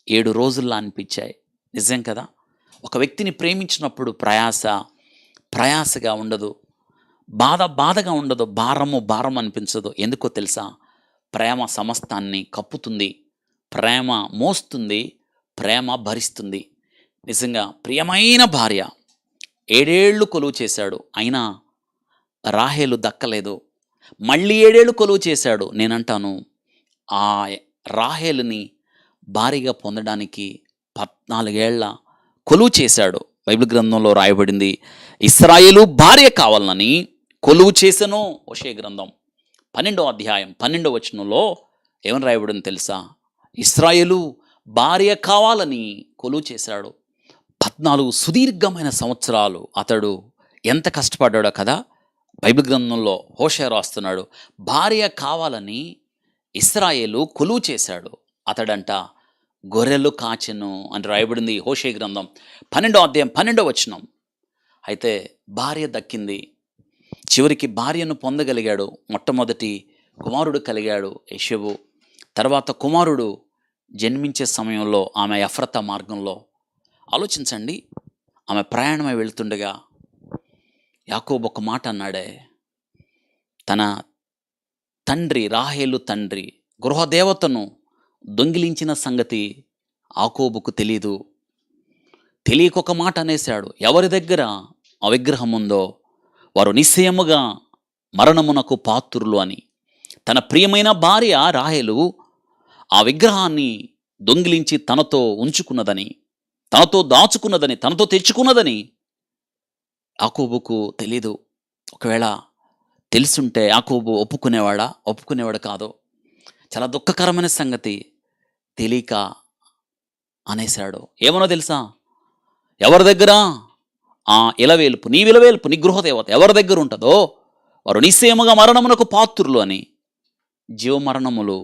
7 రోజుల్లా అనిపించాయి. నిజం కదా, ఒక వ్యక్తిని ప్రేమించినప్పుడు ప్రయాసగా ఉండదు, బాధగా ఉండదు, భారం అనిపించదు. ఎందుకో తెలుసా? ప్రేమ సమస్తాన్ని కప్పుతుంది, ప్రేమ మోస్తుంది, ప్రేమ భరిస్తుంది. నిజంగా ప్రియమైన భార్య 7 ఏళ్ళు కొలువు చేశాడు, అయినా రాహేలు దక్కలేదు. మళ్ళీ 7 ఏళ్ళు కొలువు చేశాడు. నేనంటాను, ఆ రాహేలుని భారీగా పొందడానికి 14 ఏళ్ల కొలువు చేశాడు. బైబిల్ గ్రంథంలో రాయబడింది, ఇశ్రాయేలు భార్య కావాలని కొలువు చేసెను. హోషేయ గ్రంథం 12వ అధ్యాయం 12వ వచనంలో ఏమని రాయబడింది తెలుసా? ఇశ్రాయేలు భార్య కావాలని కొలువు చేశాడు. 14 సుదీర్ఘమైన సంవత్సరాలు అతడు ఎంత కష్టపడ్డాడో కదా. బైబిల్ గ్రంథంలో హోషేయ రాస్తున్నాడు, భార్య కావాలని ఇశ్రాయేలు కొలువు చేశాడు. అతడంట గొర్రెలు కాచెను అని రాయబడింది హోషేయ గ్రంథం 12వ అధ్యాయం 12వ వచనం. అయితే భార్య దక్కింది. చివరికి భార్యను పొందగలిగాడు. మొట్టమొదటి కుమారుడు కలిగాడు యెషూవు. తర్వాత కుమారుడు జన్మించే సమయంలో ఆమె ఎఫ్రతా మార్గంలో, ఆలోచించండి, ఆమె ప్రయాణమై వెళ్తుండగా యాకోబు ఒక మాట అన్నాడే. తన తండ్రి రాహేలు తండ్రి గృహదేవతను దొంగిలించిన సంగతి యాకోబుకు తెలీదు. తెలియకొక మాట అనేశాడు, ఎవరి దగ్గర ఆ విగ్రహం ఉందో వారు నిశ్చయముగా మరణమునకు పాత్రులు అని. తన ప్రియమైన భార్య రాహేలు ఆ విగ్రహాన్ని దొంగిలించి తనతో ఉంచుకున్నదని, తనతో దాచుకున్నదని, తనతో తెచ్చుకున్నదని యాకోబుకు తెలీదు. ఒకవేళ తెలుసుంటే యాకోబు ఒప్పుకునేవాడు కాదు. చాలా దుఃఖకరమైన సంగతి. తెలియక అనేశాడు. ఏమనో తెలుసా? ఎవరి దగ్గర ఆ ఇలవేల్పు, నీ విలవేల్పు, నీ గృహదేవత ఎవరి దగ్గర ఉంటుందో వారు నిశ్చయముగా మరణమునకు పాత్రులు అని. జీవమరణములు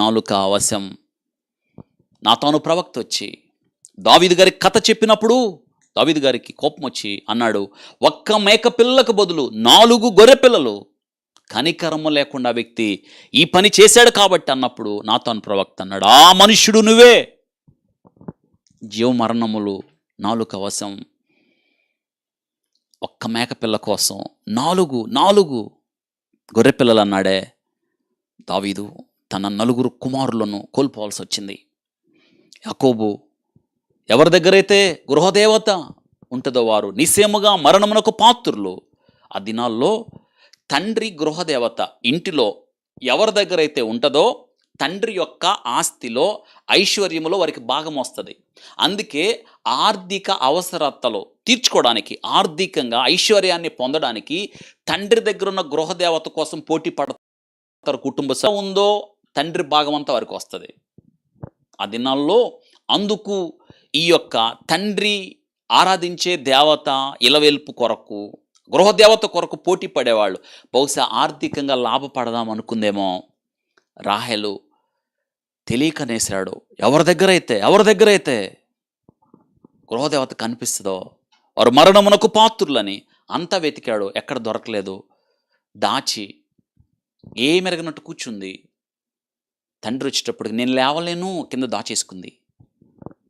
నాలుక వశం. నాతాను ప్రవక్త వచ్చి దావీదు గారికి కథ చెప్పినప్పుడు దావీదు గారికి కోపం వచ్చి అన్నాడు, ఒక్క మేక పిల్లకు బదులు 4 గొర్రె పిల్లలు. కనికరము లేకుండా వ్యక్తి ఈ పని చేశాడు కాబట్టి అన్నప్పుడు నాతాను ప్రవక్త అన్నాడు, ఆ మనుష్యుడు నువ్వే. జీవమరణములు నాలుక వశం. ఒక్క మేక పిల్ల కోసం 4 గొర్రె పిల్లలు అన్నాడే. దావీదు తన 4 కుమారులను కోల్పోవాల్సి వచ్చింది. యాకోబు ఎవరి దగ్గరైతే గృహదేవత ఉంటుందో వారు నిశ్చయముగా మరణమునకు పాత్రులు. ఆ దినాల్లో తండ్రి గృహదేవత ఇంటిలో ఎవరి దగ్గరైతే ఉంటుందో తండ్రి యొక్క ఆస్తిలో, ఐశ్వర్యములో వారికి భాగం వస్తుంది. అందుకే ఆర్థిక అవసరతలు తీర్చుకోవడానికి, ఆర్థికంగా ఐశ్వర్యాన్ని పొందడానికి తండ్రి దగ్గర ఉన్న గృహదేవత కోసం పోటీ పడతారు. కుటుంబ ఉందో తండ్రి భాగం అంతా వారికి వస్తుంది ఆ దినాల్లో. అందుకు ఈ యొక్క తండ్రి ఆరాధించే దేవత ఇలవేల్పు కొరకు, గృహదేవత కొరకు పోటీ పడేవాళ్ళు. బహుశా ఆర్థికంగా లాభపడదాం అనుకుందేమో. రాహేలు తెలియకనేశాడు, ఎవరి దగ్గరైతే గృహదేవత కనిపిస్తుందో వారు మరణమునకు పాత్రులని. అంతా వెతికాడు, ఎక్కడ దొరకలేదు. దాచి ఏమెరగనట్టు కూర్చుంది. తండ్రి వచ్చేటప్పటికి నేను లేవలేను, కింద దాచేసుకుంది.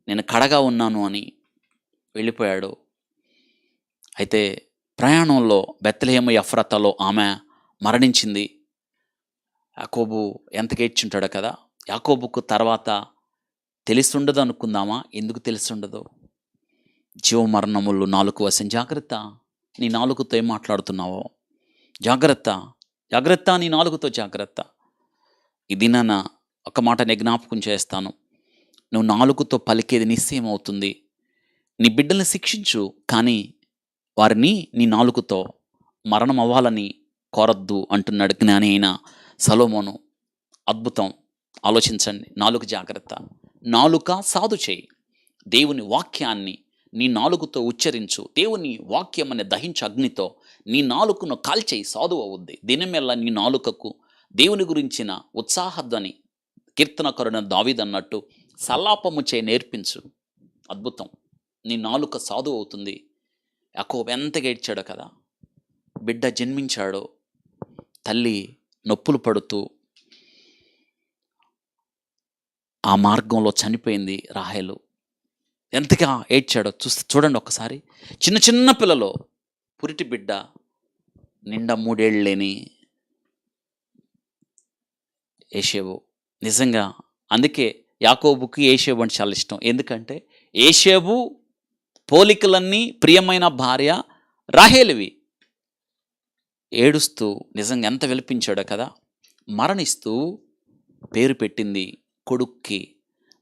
నేను కడగా ఉన్నాను అని వెళ్ళిపోయాడు. అయితే ప్రయాణంలో బెత్లెహేము ఎఫ్రాతాలో ఆమె మరణించింది. యాకోబు ఎంత ఏడ్చుంటాడో కదా. యాకోబుకు తర్వాత తెలిసుండదు అనుకుందామా? ఎందుకు తెలిసుండదు? జీవమరణములు నాలుక వశం. జాగ్రత్త, నీ నాలుకతో ఏం మాట్లాడుతున్నావో జాగ్రత్త, జాగ్రత్త, నీ నాలుకతో జాగ్రత్త. ఇది నాన్న ఒక మాట నేను జ్ఞాపకం చేస్తాను. నువ్వు నాలుకతో పలికేది నిశ్చయం అవుతుంది. నీ బిడ్డల్ని శిక్షించు, కానీ వారిని నీ నాలుకతో మరణం అవ్వాలని కోరద్దు అంటున్నాడు జ్ఞాని అయిన సొలొమోను. అద్భుతం. ఆలోచించండి. నాలుక జాగ్రత్త. నాలుక సాధు చేయి. దేవుని వాక్యాన్ని నీ నాలుకతో ఉచ్చరించు. దేవుని వాక్యం అనే దహించు అగ్నితో నీ నాలుకను కాల్చేయి, సాధువు అవుద్ది. దినమెల్ల నీ నాలుకకు దేవుని గురించిన ఉత్సాహధ్వని, కీర్తనకరుణ దావీదు అన్నట్టు సల్లాపము చేయి నేర్పించు. అద్భుతం. నీ నాలుక సాధువు అవుతుంది. యాకోబు ఎంతగా ఏడ్చాడో కదా. బిడ్డ జన్మించాడు, తల్లి నొప్పులు పడుతూ ఆ మార్గంలో చనిపోయింది రాహేలు. ఎంతగా ఏడ్చాడో చూడండి ఒక్కసారి. చిన్న చిన్న పిల్లలు, పురిటి బిడ్డ, నిండా 3 ఏళ్ళు లేని ఏషేవు. నిజంగా అందుకే యాకోబుకి ఏషేవు అంటే చాలా ఇష్టం. ఎందుకంటే ఏషేవు పోలికలన్నీ ప్రియమైన భార్య రాహేలువి. ఏడుస్తూ నిజంగా ఎంత విలపించాడో కదా. మరణిస్తూ పేరు పెట్టింది కొడుక్కి.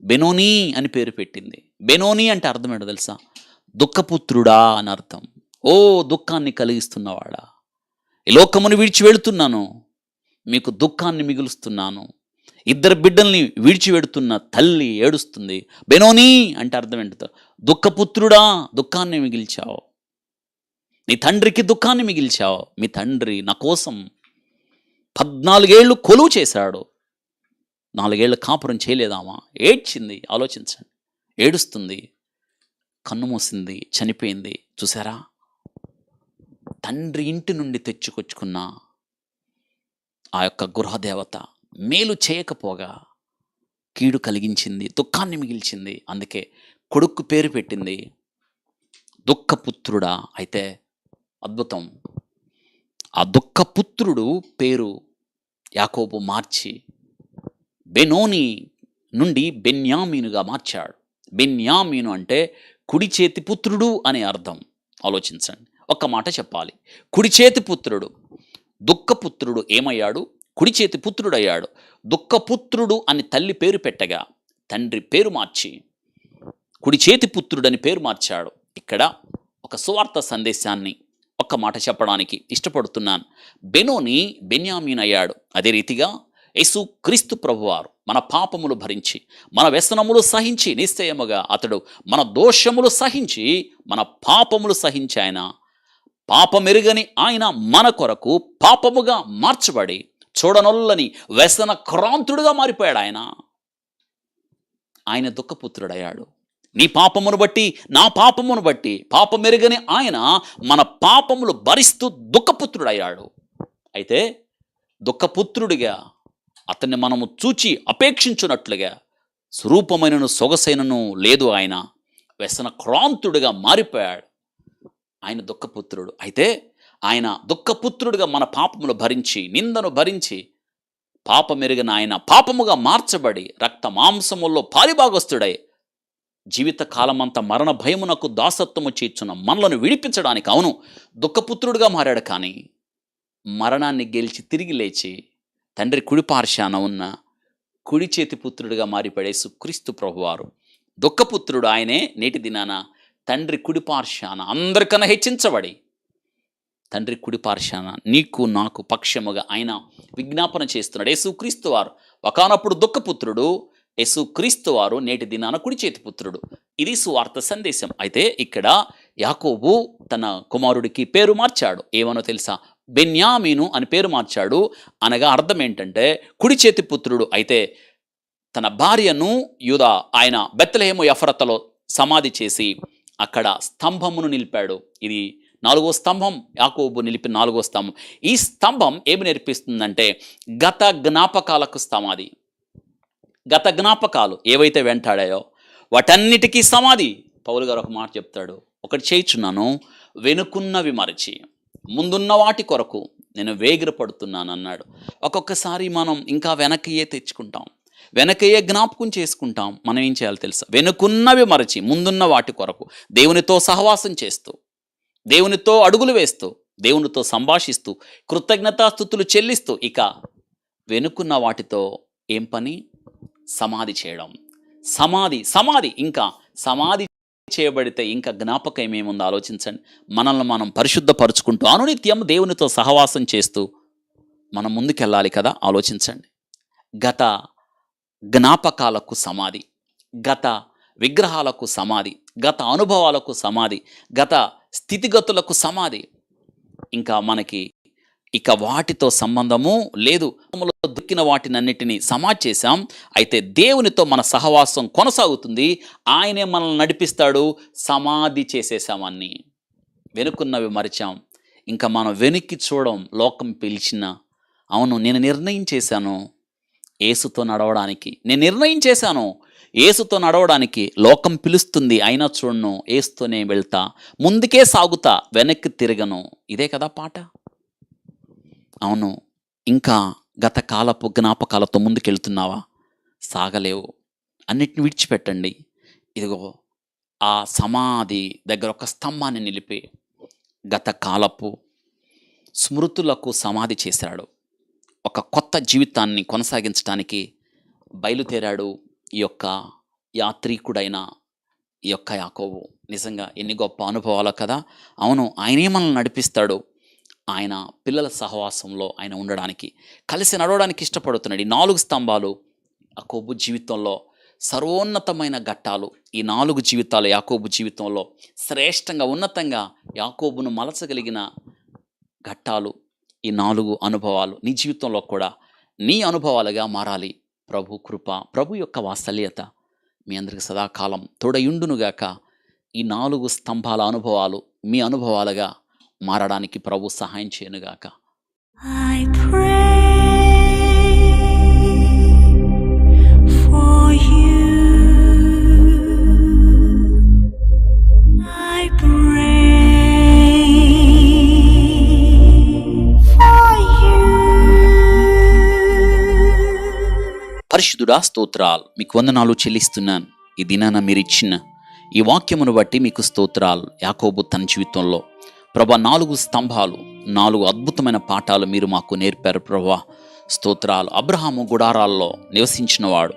బెనోనీ అని పేరు పెట్టింది. బెనోనీ అంటే అర్థం ఏంటో తెలుసా? దుఃఖపుత్రుడా అని అర్థం. ఓ దుఃఖాన్ని కలిగిస్తున్నవాడా, ఈ లోకమును విడిచి వెళుతున్నాను, మీకు దుఃఖాన్ని మిగులుస్తున్నాను. 2 బిడ్డల్ని విడిచిపెడుతున్న తల్లి ఏడుస్తుంది. బెనోనీ అంటే అర్థం ఏంటో? దుఃఖపుత్రుడా, దుఃఖాన్ని మిగిల్చావు. నీ తండ్రికి దుఃఖాన్ని మిగిల్చావు. మీ తండ్రి నా కోసం 14 ఏళ్ళు కొలువు చేశాడు. 4 ఏళ్ళు కాపురం చేయలేదామా? ఏడ్చింది. ఆలోచించండి. ఏడుస్తుంది, కన్ను మూసింది, చనిపోయింది. చూసారా? తండ్రి ఇంటి నుండి తెచ్చుకొచ్చుకున్న ఆ యొక్క గృహదేవత మేలు చేయకపోగా కీడు కలిగించింది, దుఃఖాన్ని మిగిల్చింది. అందుకే కొడుకు పేరు పెట్టింది దుఃఖపుత్రుడా. అయితే అద్భుతం. ఆ దుఃఖపుత్రుడు పేరు యాకోబు మార్చి బెనోని నుండి బెన్యామీనుగా మార్చాడు. బెన్యామీను అంటే కుడి చేతి పుత్రుడు అనే అర్థం. ఆలోచించండి. ఒక్క మాట చెప్పాలి. కుడి చేతి పుత్రుడు. దుఃఖపుత్రుడు ఏమయ్యాడు? కుడి చేతి పుత్రుడు అయ్యాడు. దుఃఖపుత్రుడు అని తల్లి పేరు పెట్టగా తండ్రి పేరు మార్చి కుడి చేతి పుత్రుడని పేరు మార్చాడు. ఇక్కడ ఒక సువార్త సందేశాన్ని ఒక్క మాట చెప్పడానికి ఇష్టపడుతున్నాను. బెనోని బెన్యామీన్ అయ్యాడు. అదే రీతిగా యేసు క్రీస్తు ప్రభువారు మన పాపములు భరించి, మన వ్యసనములు సహించి, నిశ్చయముగా అతడు మన దోషములు సహించి, మన పాపములు సహించి, ఆయన పాపమెరుగని ఆయన మన కొరకు పాపముగా మార్చబడి చూడనొల్లని వ్యసన క్రాంతుడుగా మారిపోయాడు. ఆయన దుఃఖపుత్రుడయ్యాడు. నీ పాపమును బట్టి, నా పాపమును బట్టి పాపమెరుగని ఆయన మన పాపములు భరిస్తూ దుఃఖపుత్రుడయ్యాడు. అయితే దుఃఖపుత్రుడిగా అతన్ని మనము చూచి అపేక్షించున్నట్లుగా స్వరూపమైనను సొగసైనను లేదు. ఆయన వ్యసన క్రాంతుడిగా మారిపోయాడు. ఆయన దుఃఖపుత్రుడు. అయితే ఆయన దుఃఖపుత్రుడిగా మన పాపములు భరించి, నిందను భరించి, పాపమెరుగని ఆయన పాపముగా మార్చబడి రక్త మాంసముల్లో పాలిభాగస్తుడై జీవితకాలమంతా మరణ భయమునకు దాసత్వము చేర్చున్న మనలను విడిపించడానికి అవును దుఃఖపుత్రుడిగా మారాడు. కానీ మరణాన్ని గెలిచి తిరిగి లేచి తండ్రి కుడి పార్శ్వాన ఉన్న కుడి చేతి పుత్రుడిగా మారిపడే యేసుక్రీస్తు ప్రభువారు దుఃఖపుత్రుడు. ఆయనే నేటి దినాన తండ్రి కుడి పార్శ్వాన అందరికన్నా హెచ్చించబడి తండ్రి కుడి పార్శ్వాన నీకు నాకు పక్షముగా ఆయన విజ్ఞాపన చేస్తున్నాడు. యేసుక్రీస్తు వారు ఒకానప్పుడు దుఃఖపుత్రుడు, యేసుక్రీస్తు వారు నేటి దినాన కుడి చేతి పుత్రుడు. ఇది సువార్త సందేశం. అయితే ఇక్కడ యాకోబు తన కుమారుడికి పేరు మార్చాడు. ఏమనో తెలుసా? బెన్యామీను అని పేరు మార్చాడు. అనగా అర్థం ఏంటంటే కుడి చేతి పుత్రుడు. అయితే తన భార్యను యూదా ఆయన బెత్లెహేము ఎఫ్రాతాలో సమాధి చేసి అక్కడ స్తంభమును నిలిపాడు. ఇది 4వ స్తంభం, యాకోబు నిలిపిన 4వ స్తంభం. ఈ స్తంభం ఏమి నేర్పిస్తుందంటే గత జ్ఞాపకాలకు సమాధి. గత జ్ఞాపకాలు ఏవైతే వెంటాడాయో వాటన్నిటికీ సమాధి. పౌలు గారు ఒక మాట చెప్తాడు, ఒకటి చేయుచున్నాను, వెనుకున్నవి మరచి ముందున్న వాటి కొరకు నేను వేగిరపడుతున్నాను అన్నాడు. ఒక్కొక్కసారి మనం ఇంకా వెనకయ్యే తెచ్చుకుంటాం, వెనకయ్యే జ్ఞాపకం చేసుకుంటాం. మనం ఏం చేయాలో తెలుసా? వెనుకున్నవి మరచి ముందున్న వాటి కొరకు దేవునితో సహవాసం చేస్తూ, దేవునితో అడుగులు వేస్తూ, దేవునితో సంభాషిస్తూ, కృతజ్ఞతాస్తుతులు చెల్లిస్తూ, ఇక వెనుకున్న వాటితో ఏం పని? సమాధి చేయడం. సమాధి ఇంకా సమాధి చేయబడితే ఇంకా జ్ఞాపకం ఏమేముందో ఆలోచించండి. మనల్ని మనం పరిశుద్ధపరుచుకుంటూ అనునిత్యం దేవునితో సహవాసం చేస్తూ మనం ముందుకెళ్ళాలి కదా. ఆలోచించండి. గత జ్ఞాపకాలకు సమాధి, గత విగ్రహాలకు సమాధి, గత అనుభవాలకు సమాధి, గత స్థితిగతులకు సమాధి. ఇంకా మనకి ఇక వాటితో సంబంధము లేదు. దొరికిన వాటినన్నిటినీ సమాధి చేశాం. అయితే దేవునితో మన సహవాసం కొనసాగుతుంది. ఆయనే మనల్ని నడిపిస్తాడు. సమాధి చేసేసామన్నీ, వెనుకున్నవి మరిచాం. ఇంకా మనం వెనక్కి చూడం. లోకం పిలిచిన, అవును నేను నిర్ణయం చేశాను యేసుతో నడవడానికి, నేను నిర్ణయం చేశాను యేసుతో నడవడానికి. లోకం పిలుస్తుంది, అయినా చూడను, యేసుతోనే వెళ్తా, ముందుకే సాగుతా, వెనక్కి తిరగను. ఇదే కదా పాట. అవును, ఇంకా గత కాలపు జ్ఞాపకాలతో ముందుకెళ్తున్నావా? సాగలేవు. అన్నిటిని విడిచిపెట్టండి. ఇదిగో ఆ సమాధి దగ్గర ఒక స్తంభాన్ని నిలిపి గత కాలపు స్మృతులకు సమాధి చేశాడు. ఒక కొత్త జీవితాన్ని కొనసాగించడానికి బయలుదేరాడు ఈ యొక్క యాత్రికుడైన ఈ యొక్క యాకోబు. నిజంగా ఎన్ని గొప్ప అనుభవాలు కదా. అవును, ఆయనే మనల్ని నడిపిస్తాడు. ఆయన పిల్లల సహవాసంలో ఆయన ఉండడానికి, కలిసి నడవడానికి ఇష్టపడుతున్నాడు. ఈ 4 స్తంభాలు యాకోబు జీవితంలో సర్వోన్నతమైన ఘట్టాలు. ఈ 4 జీవితాలు యాకోబు జీవితంలో శ్రేష్టంగా, ఉన్నతంగా యాకోబును మలచగలిగిన ఘట్టాలు. ఈ 4 అనుభవాలు నీ జీవితంలో కూడా నీ అనుభవాలుగా మారాలి. ప్రభు కృప, ప్రభు యొక్క వాత్సల్యత మీ అందరికి సదాకాలం తోడయుండునుగాక. ఈ 4 స్తంభాల అనుభవాలు మీ అనుభవాలుగా మారడానికి ప్రభు సహాయం చేయనుగాక. I pray for you. I pray for you. పరిశుద్ధుడా, స్తోత్రాలు, మీకు వందనాలు చెల్లిస్తున్నాను. ఈ దినాన మీరిచ్చిన ఈ వాక్యమును బట్టి మీకు స్తోత్రాలు. యాకోబు తన జీవితంలో ప్రభా 4 స్తంభాలు, 4 అద్భుతమైన పాఠాలు మీరు మాకు నేర్పారు ప్రభా. స్తోత్రాలు. అబ్రహాము గుడారాల్లో నివసించినవాడు,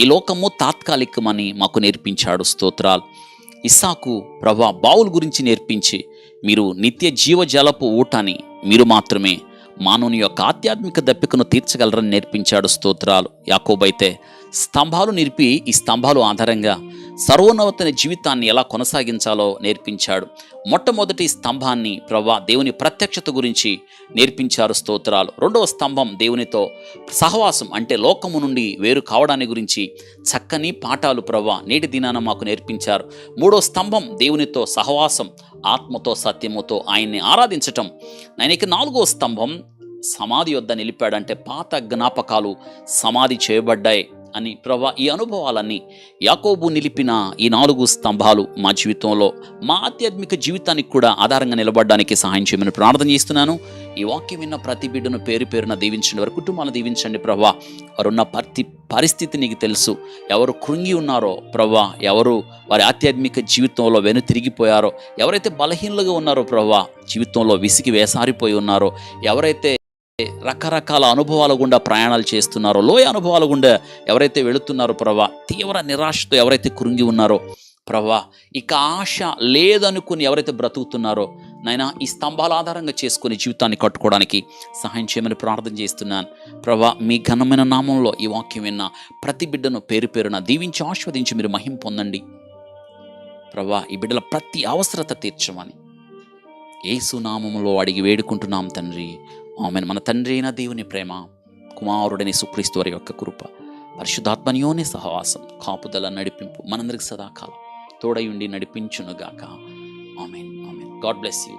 ఈ లోకము తాత్కాలికమని మాకు నేర్పించాడు. స్తోత్రాలు. ఇస్సాకు ప్రభా బావుల గురించి నేర్పించి మీరు నిత్య జీవజలపు ఊటని, మీరు మాత్రమే మానవుని యొక్క ఆధ్యాత్మిక దప్పికను తీర్చగలరని నేర్పించాడు. స్తోత్రాలు. యాకోబైతే స్తంభాలు నిలిపి ఈ స్తంభాలు ఆధారంగా సర్వోన్నతమైన జీవితాన్ని ఎలా కొనసాగించాలో నేర్పించాడు. మొట్టమొదటి స్తంభాన్ని ప్రభా దేవుని ప్రత్యక్షత గురించి నేర్పించారు. స్తోత్రాలు. 2వ స్తంభం దేవునితో సహవాసం, అంటే లోకము నుండి వేరు కావడాన్ని గురించి చక్కని పాఠాలు ప్రభా నేటి దినాన మాకు నేర్పించారు. 3వ స్తంభం దేవునితో సహవాసం, ఆత్మతో సత్యముతో ఆయన్ని ఆరాధించటం. ఆయనకి 4వ స్తంభం సమాధి వద్ద నిలిపాడంటే పాత జ్ఞాపకాలు సమాధి చేయబడ్డాయి అని ప్రభా. ఈ అనుభవాలన్నీ యాకోబు నిలిపిన ఈ 4 స్తంభాలు మా జీవితంలో, మా ఆధ్యాత్మిక జీవితానికి కూడా ఆధారంగా నిలబడడానికి సహాయం చేయమని ప్రార్థన చేస్తున్నాను. ఈ వాక్యం విన్న ప్రతి బిడ్డను పేరు పేరున దీవించండి, వారి కుటుంబాలను దీవించండి ప్రభా. వారున్న ప్రతి పరిస్థితి నీకు తెలుసు. ఎవరు కృంగి ఉన్నారో ప్రభా, ఎవరు వారి ఆధ్యాత్మిక జీవితంలో తిరిగిపోయారో, ఎవరైతే బలహీనలుగా ఉన్నారో ప్రభా, జీవితంలో విసిగి వేసారిపోయి ఉన్నారో, ఎవరైతే రకరకాల అనుభవాల గుండా ప్రయాణాలు చేస్తున్నారో, లోయ అనుభవాల గుండా ఎవరైతే వెళుతున్నారో ప్రభా, తీవ్ర నిరాశతో ఎవరైతే కృంగి ఉన్నారో ప్రభా, ఇక ఆశ లేదనుకుని ఎవరైతే బ్రతుకుతున్నారో నాయనా, ఈ స్తంభాల ఆధారంగా చేసుకుని జీవితాన్ని కట్టుకోవడానికి సహాయం చేయమని ప్రార్థన చేస్తున్నాను ప్రభా. మీ ఘనమైన నామంలో ఈ వాక్యం విన్న ప్రతి బిడ్డను పేరు పేరున దీవించి ఆస్వాదించి మీరు మహిమ పొందండి ప్రభా. ఈ బిడ్డల ప్రతి అవసరత తీర్చమని యేసు నామములో అడిగి వేడుకుంటున్నాం తండ్రి. ఆమేన్. మన తండ్రి అయిన దేవుని ప్రేమ, కుమారుడని యేసుక్రీస్తు వారి యొక్క కృప, పరిశుద్ధాత్మనియోని సహవాసం, కాపుదల, నడిపింపు మనందరికి సదాకాలం తోడయుండి నడిపించునుగాక. ఆమేన్. ఆమేన్. God bless you.